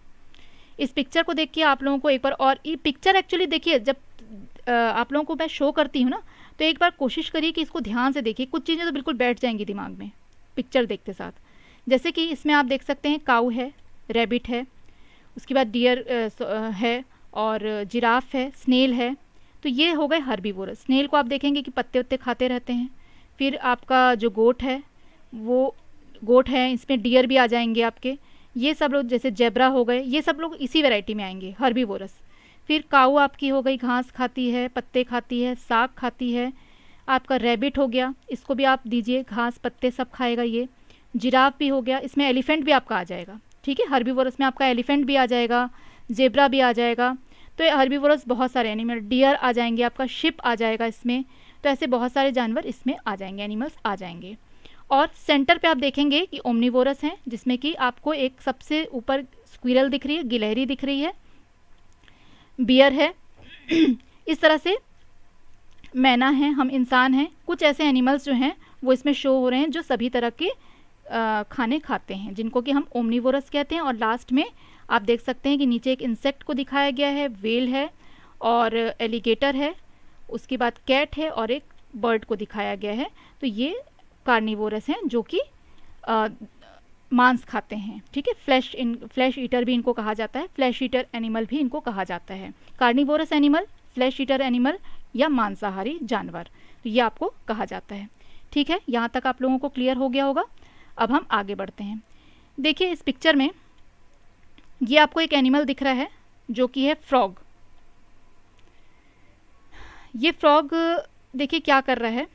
A: इस पिक्चर को देख के आप लोगों को एक बार, और ये पिक्चर एक्चुअली देखिए, जब आप लोगों को मैं शो करती हूँ ना तो एक बार कोशिश करिए कि इसको ध्यान से देखिए। कुछ चीज़ें तो बिल्कुल बैठ जाएंगी दिमाग में पिक्चर देखते साथ। जैसे कि इसमें आप देख सकते हैं काऊ है, रैबिट है, उसके बाद डियर है और जिराफ है, स्नेल है। तो ये हो गए हर्बीवोरस। स्नेल को आप देखेंगे कि पत्ते उत्ते खाते रहते हैं। फिर आपका जो गोट है वो गोट है, इसमें डियर भी आ जाएंगे आपके। ये सब लोग जैसे जेब्रा हो गए, ये सब लोग इसी वैरायटी में आएंगे, हर्बीवोरस। फिर काऊ आपकी हो गई, घास खाती है, पत्ते खाती है, साग खाती है। आपका रैबिट हो गया, इसको भी आप दीजिए, घास पत्ते सब खाएगा ये। जिराफ भी हो गया, इसमें एलिफेंट भी आपका आ जाएगा। ठीक है, हर्बीवोरस में आपका एलिफेंट भी आ जाएगा, जेब्रा भी आ जाएगा। तो हर्बीवोरस बहुत सारे एनिमल, डियर आ जाएंगे, आपका शिप आ जाएगा इसमें। तो ऐसे बहुत सारे जानवर इसमें आ जाएंगे, एनिमल्स आ जाएंगे। और सेंटर पे आप देखेंगे कि ओमनीवोरस हैं, जिसमें कि आपको एक सबसे ऊपर स्क्विरल दिख रही है, गिलहरी दिख रही है, बियर है। इस तरह से मैना है, हम इंसान हैं, कुछ ऐसे एनिमल्स जो हैं वो इसमें शो हो रहे हैं जो सभी तरह के खाने खाते हैं, जिनको कि हम ओमनिवोरस कहते हैं। और लास्ट में आप देख सकते हैं कि नीचे एक इंसेक्ट को दिखाया गया है, वेल है और एलिगेटर है, उसके बाद कैट है और एक बर्ड को दिखाया गया है। तो ये कार्निवोरस हैं जो कि मांस खाते हैं, ठीक है। फ्लैश ईटर भी इनको कहा जाता है, फ्लैश ईटर एनिमल भी इनको कहा जाता है। Carnivorous animal, flesh eater animal या मांसाहारी जानवर, तो ये आपको कहा जाता है, ठीक है। यहाँ तक आप लोगों को क्लियर हो गया होगा। अब हम आगे बढ़ते हैं। देखिए इस पिक्चर में ये आपको एक एनिमल दिख रहा है जो कि है फ्रॉग। ये फ्रॉग देखिए क्या कर रहा है,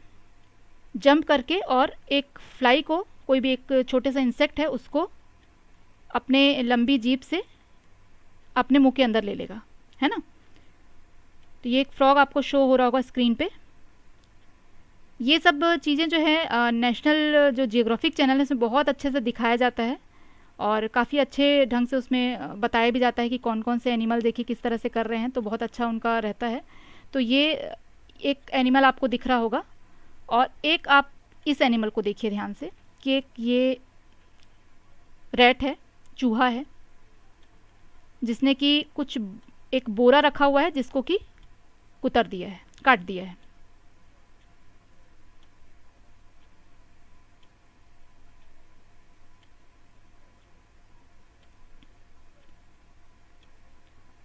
A: जंप करके और एक फ्लाई को, कोई भी एक छोटे सा इंसेक्ट है उसको अपने लंबी जीभ से अपने मुंह के अंदर ले लेगा, है ना। तो ये एक फ्रॉग आपको शो हो रहा होगा स्क्रीन पे। ये सब चीज़ें जो है नेशनल जो जियोग्राफिक चैनल है उसमें बहुत अच्छे से दिखाया जाता है और काफ़ी अच्छे ढंग से उसमें बताया भी जाता है कि कौन कौन से एनिमल देखिए किस तरह से कर रहे हैं, तो बहुत अच्छा उनका रहता है। तो ये एक एनिमल आपको दिख रहा होगा और एक आप इस एनिमल को देखिए ध्यान से कि एक ये रैट है, चूहा है, जिसने कि कुछ एक बोरा रखा हुआ है जिसको कि कुतर दिया है, काट दिया है।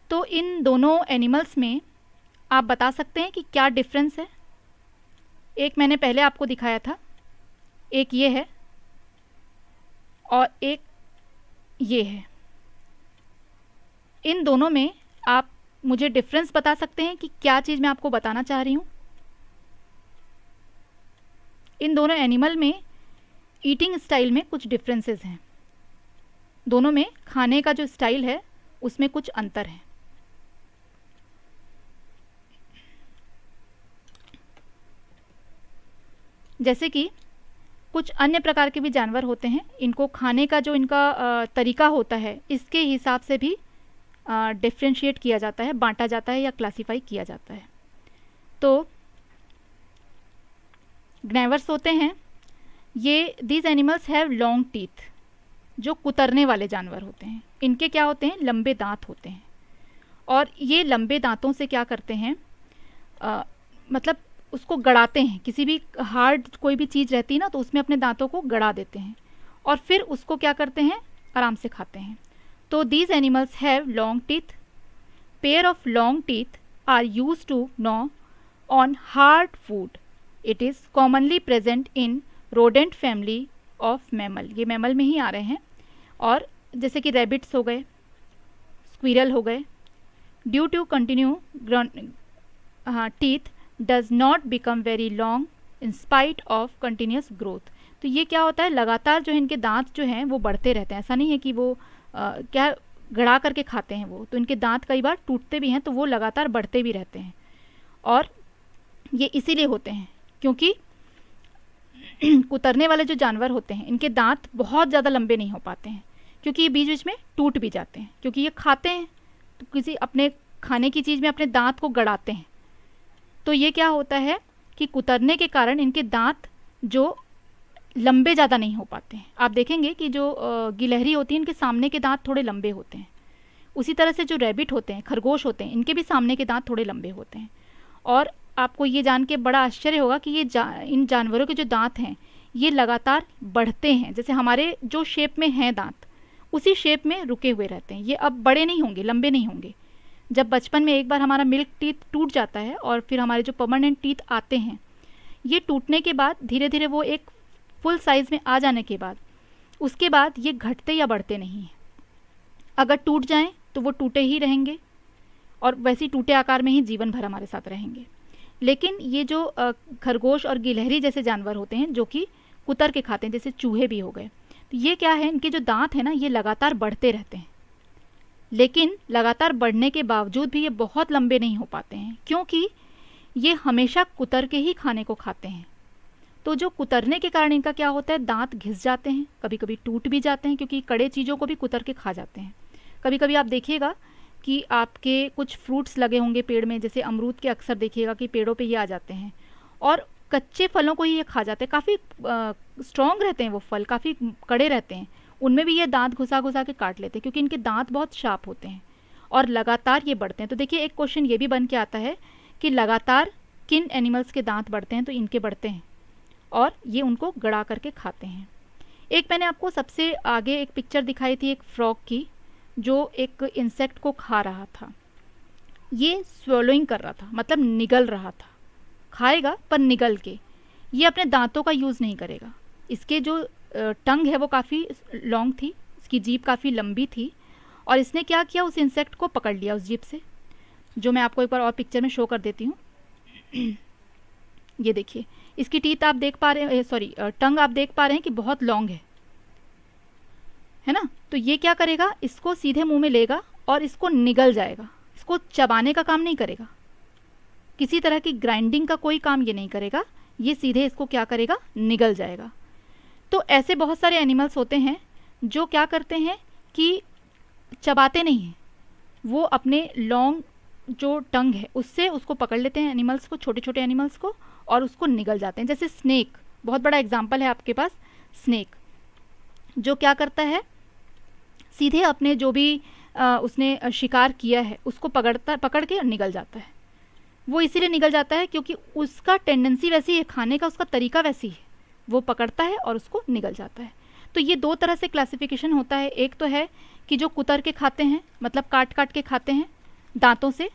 A: तो इन दोनों एनिमल्स में आप बता सकते हैं कि क्या डिफरेंस है। एक मैंने पहले आपको दिखाया था, एक ये है और एक ये है। इन दोनों में आप मुझे डिफरेंस बता सकते हैं कि क्या चीज़ मैं आपको बताना चाह रही हूँ। इन दोनों एनिमल में ईटिंग स्टाइल में कुछ डिफरेंसेस हैं, दोनों में खाने का जो स्टाइल है उसमें कुछ अंतर है। जैसे कि कुछ अन्य प्रकार के भी जानवर होते हैं, इनको खाने का जो इनका तरीका होता है इसके हिसाब से भी डिफ्रेंशिएट किया जाता है, बांटा जाता है या क्लासिफाई किया जाता है। तो ग्नैवर्स होते हैं ये, these animals have long teeth, जो कुतरने वाले जानवर होते हैं। इनके क्या होते हैं, लंबे दांत होते हैं और ये लंबे दांतों से क्या करते हैं, मतलब उसको गड़ाते हैं। किसी भी हार्ड कोई भी चीज़ रहती है ना तो उसमें अपने दांतों को गड़ा देते हैं और फिर उसको क्या करते हैं, आराम से खाते हैं। तो these animals have long teeth. Pair of long teeth are use to gnaw on hard food. It is commonly present in rodent family of mammal. ये मैमल में ही आ रहे हैं। और जैसे कि रैबिट्स हो गए, स्क्विरल हो गए, due to continue teeth does not become very long in spite of continuous growth. तो ये क्या होता है, लगातार जो है इनके दांत जो हैं वो बढ़ते रहते हैं। ऐसा नहीं है कि वो क्या गड़ा करके खाते हैं वो, तो इनके दांत कई बार टूटते भी हैं, तो वो लगातार बढ़ते भी रहते हैं। और ये इसीलिए होते हैं क्योंकि कुतरने वाले जो जानवर होते हैं इनके दांत बहुत ज़्यादा लंबे नहीं हो पाते हैं, क्योंकि ये बीच बीच में टूट भी जाते हैं, क्योंकि ये खाते हैं तो किसी अपने खाने की चीज़ में अपने दांत को गड़ाते हैं। तो ये क्या होता है कि कुतरने के कारण इनके दांत जो लंबे ज़्यादा नहीं हो पाते हैं। आप देखेंगे कि जो गिलहरी होती है इनके सामने के दांत थोड़े लंबे होते हैं। उसी तरह से जो रैबिट होते हैं, खरगोश होते हैं, इनके भी सामने के दांत थोड़े लंबे होते हैं। और आपको ये जान के बड़ा आश्चर्य होगा कि ये इन जानवरों के जो दांत हैं ये लगातार बढ़ते हैं। जैसे हमारे जो शेप में हैं दांत उसी शेप में रुके हुए रहते हैं, ये अब बड़े नहीं होंगे, लंबे नहीं होंगे। जब बचपन में एक बार हमारा मिल्क टीथ टूट जाता है और फिर हमारे जो परमानेंट टीथ आते हैं, ये टूटने के बाद धीरे धीरे वो एक फुल साइज़ में आ जाने के बाद उसके बाद ये घटते या बढ़ते नहीं हैं। अगर टूट जाएं तो वो टूटे ही रहेंगे और वैसे ही टूटे आकार में ही जीवन भर हमारे साथ रहेंगे। लेकिन ये जो खरगोश और गिलहरी जैसे जानवर होते हैं जो कि कुतर के खाते हैं, जैसे चूहे भी हो गए, तो ये क्या है, इनके जो दांत हैं ना ये लगातार बढ़ते रहते हैं। लेकिन लगातार बढ़ने के बावजूद भी ये बहुत लंबे नहीं हो पाते हैं, क्योंकि ये हमेशा कुतर के ही खाने को खाते हैं। तो जो कुतरने के कारण इनका क्या होता है, दांत घिस जाते हैं, कभी कभी टूट भी जाते हैं, क्योंकि कड़े चीज़ों को भी कुतर के खा जाते हैं। कभी कभी आप देखिएगा कि आपके कुछ फ्रूट्स लगे होंगे पेड़ में, जैसे अमरूद के अक्सर देखिएगा कि पेड़ों पे ये आ जाते हैं और कच्चे फलों को ही ये खा जाते हैं। काफ़ी स्ट्रॉन्ग रहते हैं वो फल, काफ़ी कड़े रहते हैं, उनमें भी ये दांत घुसा घुसा के काट लेते हैं क्योंकि इनके दांत बहुत शार्प होते हैं और लगातार ये बढ़ते हैं। तो देखिए एक क्वेश्चन ये भी बन के आता है कि लगातार किन एनिमल्स के दांत बढ़ते हैं, तो इनके बढ़ते हैं और ये उनको गड़ा करके खाते हैं। एक मैंने आपको सबसे आगे एक पिक्चर दिखाई थी एक फ्रॉग की जो एक इंसेक्ट को खा रहा था। ये स्वेलोइंग कर रहा था, मतलब निगल रहा था, खाएगा पर निगल के। ये अपने दांतों का यूज़ नहीं करेगा। इसके जो टंग है वो काफ़ी लॉन्ग थी, इसकी जीभ काफ़ी लंबी थी और इसने क्या किया, उस इंसेक्ट को पकड़ लिया उस जीभ से, जो मैं आपको एक बार और पिक्चर में शो कर देती हूँ। ये देखिए इसकी टीथ आप देख पा रहे हैं, सॉरी टंग आप देख पा रहे हैं कि बहुत लॉन्ग है ना। तो ये क्या करेगा, इसको सीधे मुंह में लेगा और इसको निगल जाएगा। इसको चबाने का काम नहीं करेगा, किसी तरह की ग्राइंडिंग का कोई काम ये नहीं करेगा, ये सीधे इसको क्या करेगा, निगल जाएगा। तो ऐसे बहुत सारे एनिमल्स होते हैं जो क्या करते हैं कि चबाते नहीं हैं, वो अपने लॉन्ग जो टंग है उससे उसको पकड़ लेते हैं एनिमल्स को, छोटे छोटे एनिमल्स को, और उसको निगल जाते हैं। जैसे स्नेक, बहुत बड़ा एग्जाम्पल है आपके पास। स्नेक जो क्या करता है, सीधे अपने जो भी उसने शिकार किया है उसको पकड़ के निगल जाता है। वो इसीलिए निगल जाता है क्योंकि उसका टेंडेंसी वैसी है, खाने का उसका तरीका वैसी है, वो पकड़ता है और उसको निगल जाता है। तो ये दो तरह से क्लासिफिकेशन होता है। एक तो है कि जो कुतर के खाते हैं, मतलब काट काट के खाते हैं दांतों से,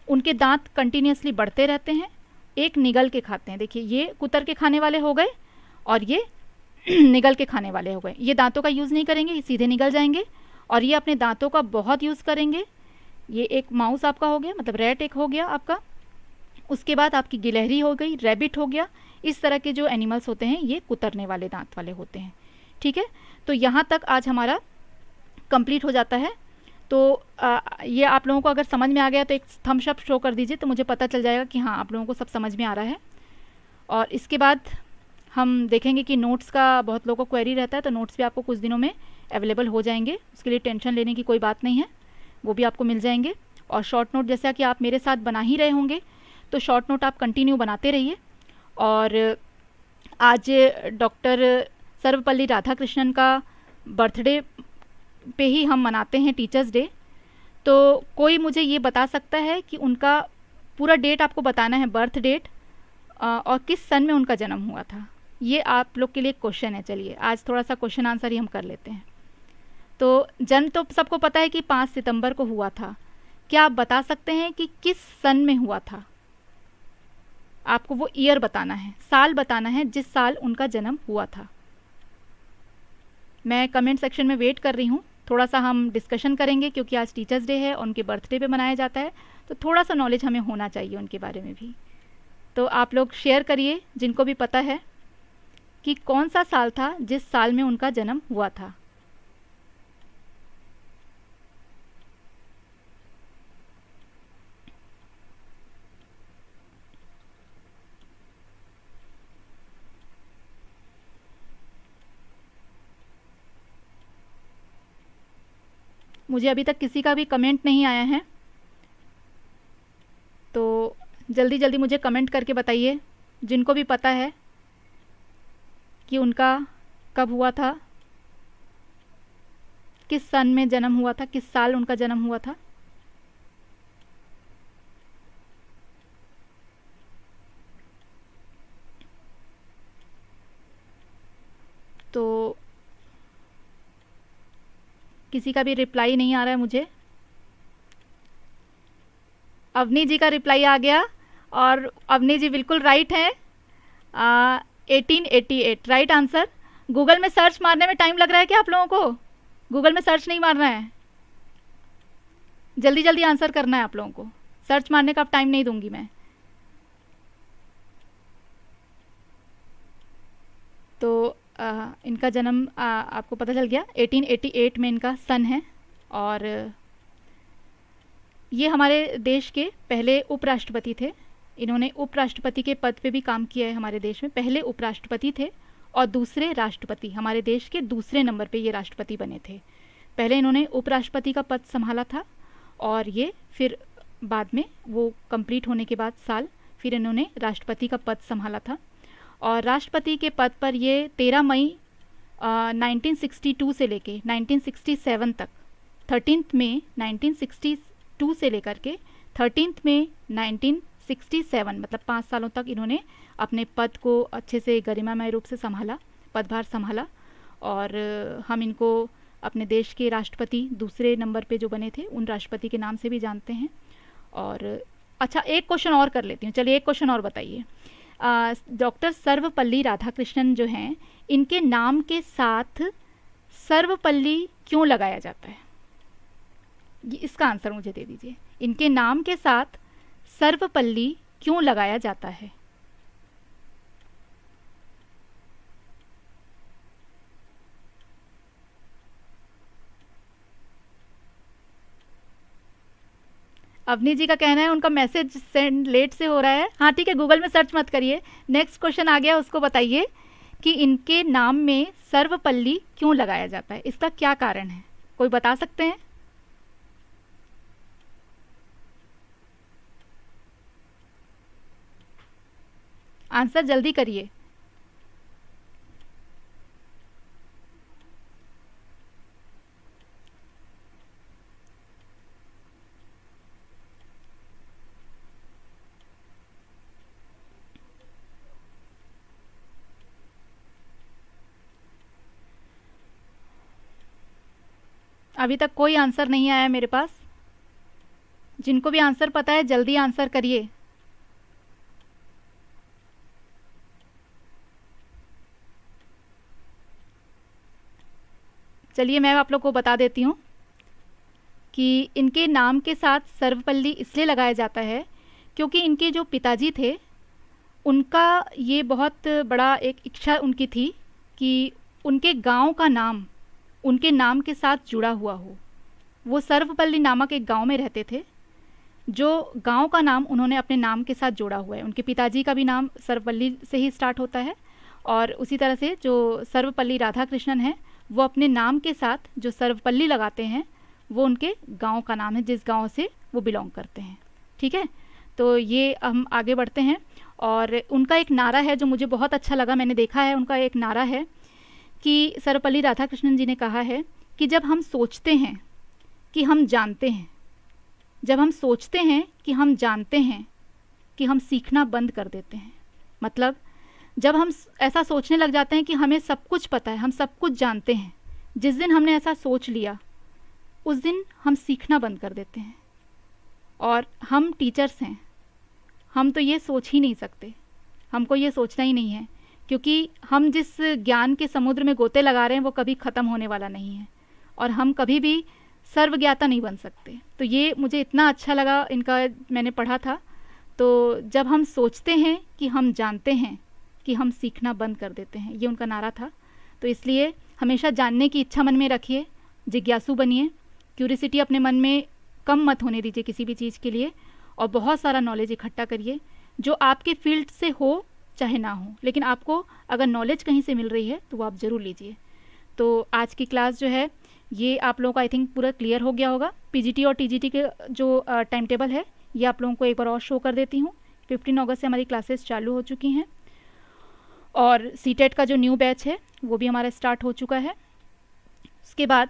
A: उनके दांत कंटिन्यूसली बढ़ते रहते हैं। एक निगल के खाते हैं, देखिए ये कुतर के खाने वाले हो गए और ये निगल के खाने वाले हो गए। ये दांतों का यूज़ नहीं करेंगे, ये सीधे निगल जाएंगे, और ये अपने दांतों का बहुत यूज़ करेंगे। ये एक माउस आपका हो गया, मतलब रैट एक हो गया आपका, उसके बाद आपकी गिलहरी हो गई, रैबिट हो गया। इस तरह के जो एनिमल्स होते हैं ये कुतरने वाले दांत वाले होते हैं। ठीक है, तो यहाँ तक आज हमारा कंप्लीट हो जाता है। तो ये आप लोगों को अगर समझ में आ गया तो एक थम्स अप शो कर दीजिए, तो मुझे पता चल जाएगा कि हाँ आप लोगों को सब समझ में आ रहा है। और इसके बाद हम देखेंगे कि नोट्स का बहुत लोगों को क्वेरी रहता है, तो नोट्स भी आपको कुछ दिनों में अवेलेबल हो जाएंगे, उसके लिए टेंशन लेने की कोई बात नहीं है, वो भी आपको मिल जाएंगे। और शॉर्ट नोट जैसा कि आप मेरे साथ बना ही रहे होंगे, तो शॉर्ट नोट आप कंटिन्यू बनाते रहिए। और आज डॉक्टर सर्वपल्ली राधाकृष्णन का बर्थडे पे ही हम मनाते हैं टीचर्स डे। तो कोई मुझे ये बता सकता है कि उनका पूरा डेट आपको बताना है, बर्थ डेट, और किस सन में उनका जन्म हुआ था। ये आप लोग के लिए क्वेश्चन है। चलिए आज थोड़ा सा क्वेश्चन आंसर ही हम कर लेते हैं। तो जन्म तो सबको पता है कि 5 सितंबर को हुआ था। क्या आप बता सकते हैं कि किस सन में हुआ था? आपको वो ईयर बताना है, साल बताना है जिस साल उनका जन्म हुआ था। मैं कमेंट सेक्शन में वेट कर रही हूँ। थोड़ा सा हम डिस्कशन करेंगे क्योंकि आज टीचर्स डे है और उनके बर्थडे पे मनाया जाता है, तो थोड़ा सा नॉलेज हमें होना चाहिए उनके बारे में भी। तो आप लोग शेयर करिए जिनको भी पता है कि कौन सा साल था जिस साल में उनका जन्म हुआ था। मुझे अभी तक किसी का भी कमेंट नहीं आया है, तो जल्दी जल्दी मुझे कमेंट करके बताइए जिनको भी पता है कि उनका कब हुआ था, किस सन में जन्म हुआ था, किस साल उनका जन्म हुआ था। तो किसी का भी रिप्लाई नहीं आ रहा है मुझे। अवनी जी का रिप्लाई आ गया और अवनी जी बिल्कुल राइट है। 1888 राइट आंसर। गूगल में सर्च मारने में टाइम लग रहा है क्या आप लोगों को? गूगल में सर्च नहीं मारना है, जल्दी जल्दी आंसर करना है आप लोगों को। सर्च मारने का अब टाइम नहीं दूंगी मैं। तो इनका जन्म आपको पता चल गया, 1888 में इनका सन है। और ये हमारे देश के पहले उपराष्ट्रपति थे। इन्होंने उपराष्ट्रपति के पद पे भी काम किया है हमारे देश में। पहले उपराष्ट्रपति थे और दूसरे राष्ट्रपति, हमारे देश के दूसरे नंबर पे ये राष्ट्रपति बने थे। पहले इन्होंने उपराष्ट्रपति का पद संभाला था और ये फिर बाद में वो कंप्लीट होने के बाद साल फिर इन्होंने राष्ट्रपति का पद संभाला था। और राष्ट्रपति के पद पर ये 13 मई 1962 से लेके 1967 तक, 13 मई 1962 से लेकर के 13 मई 1967 मतलब 5 सालों तक इन्होंने अपने पद को अच्छे से गरिमामय रूप से संभाला, पदभार संभाला। और हम इनको अपने देश के राष्ट्रपति दूसरे नंबर पे जो बने थे उन राष्ट्रपति के नाम से भी जानते हैं। और अच्छा, एक क्वेश्चन और कर लेती हूँ, चलिए एक क्वेश्चन और बताइए। डॉक्टर सर्वपल्ली राधाकृष्णन जो हैं, इनके नाम के साथ सर्वपल्ली क्यों लगाया जाता है? ये इसका आंसर मुझे दे दीजिए। इनके नाम के साथ सर्वपल्ली क्यों लगाया जाता है? अवनी जी का कहना है उनका मैसेज सेंड लेट से हो रहा है। हाँ ठीक है, गूगल में सर्च मत करिए। नेक्स्ट क्वेश्चन आ गया, उसको बताइए कि इनके नाम में सर्वपल्ली क्यों लगाया जाता है, इसका क्या कारण है? कोई बता सकते हैं? आंसर जल्दी करिए। अभी तक कोई आंसर नहीं आया मेरे पास। जिनको भी आंसर पता है जल्दी आंसर करिए। चलिए मैं आप लोग को बता देती हूँ कि इनके नाम के साथ सर्वपल्ली इसलिए लगाया जाता है क्योंकि इनके जो पिताजी थे उनका ये बहुत बड़ा एक इच्छा उनकी थी कि उनके गांव का नाम उनके नाम के साथ जुड़ा हुआ हो। वो सर्वपल्ली नामक एक गांव में रहते थे, जो गांव का नाम उन्होंने अपने नाम के साथ जोड़ा हुआ है। उनके पिताजी का भी नाम सर्वपल्ली से ही स्टार्ट होता है और उसी तरह से जो सर्वपल्ली राधाकृष्णन है वो अपने नाम के साथ जो सर्वपल्ली लगाते हैं वो उनके गांव का नाम है, जिस गांव से वो बिलोंग करते हैं। ठीक है, तो ये हम आगे बढ़ते हैं। और उनका एक नारा है जो मुझे बहुत अच्छा लगा, मैंने देखा है उनका एक नारा है कि सर्वपल्ली राधाकृष्णन जी ने कहा है कि जब हम सोचते हैं कि हम जानते हैं, जब हम सोचते हैं कि हम जानते हैं कि हम सीखना बंद कर देते हैं। मतलब जब हम ऐसा सोचने लग जाते हैं कि हमें सब कुछ पता है, हम सब कुछ जानते हैं, जिस दिन हमने ऐसा सोच लिया उस दिन हम सीखना बंद कर देते हैं। और हम टीचर्स हैं, हम तो ये सोच ही नहीं सकते, हमको ये सोचना ही नहीं है, क्योंकि हम जिस ज्ञान के समुद्र में गोते लगा रहे हैं वो कभी ख़त्म होने वाला नहीं है और हम कभी भी सर्वज्ञाता नहीं बन सकते। तो ये मुझे इतना अच्छा लगा, इनका मैंने पढ़ा था। तो जब हम सोचते हैं कि हम जानते हैं कि हम सीखना बंद कर देते हैं, ये उनका नारा था। तो इसलिए हमेशा जानने की इच्छा मन में रखिए, जिज्ञासु बनिए, क्यूरियोसिटी अपने मन में कम मत होने दीजिए किसी भी चीज़ के लिए, और बहुत सारा नॉलेज इकट्ठा करिए जो आपके फील्ड से हो चाहे ना हो, लेकिन आपको अगर नॉलेज कहीं से मिल रही है तो वो आप ज़रूर लीजिए। तो आज की क्लास जो है ये आप लोगों का आई थिंक पूरा क्लियर हो गया होगा। पीजीटी और टीजीटी के जो टाइम टेबल है ये आप लोगों को एक बार और शो कर देती हूँ। 15 अगस्त से हमारी क्लासेस चालू हो चुकी हैं और सीटेट का जो न्यू बैच है वो भी हमारा स्टार्ट हो चुका है। उसके बाद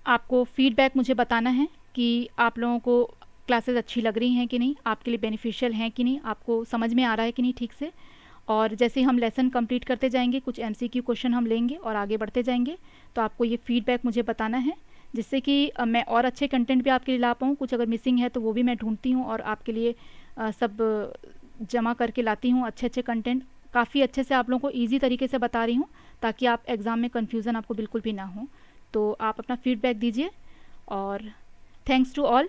A: आपको फीडबैक मुझे बताना है कि आप लोगों को क्लासेस अच्छी लग रही हैं कि नहीं, आपके लिए बेनिफिशियल हैं कि नहीं, आपको समझ में आ रहा है कि नहीं ठीक से। और जैसे हम लेसन कंप्लीट करते जाएंगे कुछ एमसीक्यू क्वेश्चन हम लेंगे और आगे बढ़ते जाएंगे, तो आपको ये फीडबैक मुझे बताना है, जिससे कि मैं और अच्छे कंटेंट भी आपके लिए ला पाऊँ। कुछ अगर मिसिंग है तो वो भी मैं ढूंढती हूँ और आपके लिए सब जमा करके लाती हूँ। अच्छे अच्छे कंटेंट काफ़ी अच्छे से आप लोगों को ईजी तरीके से बता रही हूँ ताकि आप एग्ज़ाम में कन्फ्यूज़न आपको बिल्कुल भी ना हो। तो आप अपना फीडबैक दीजिए और थैंक्स टू ऑल।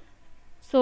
A: सो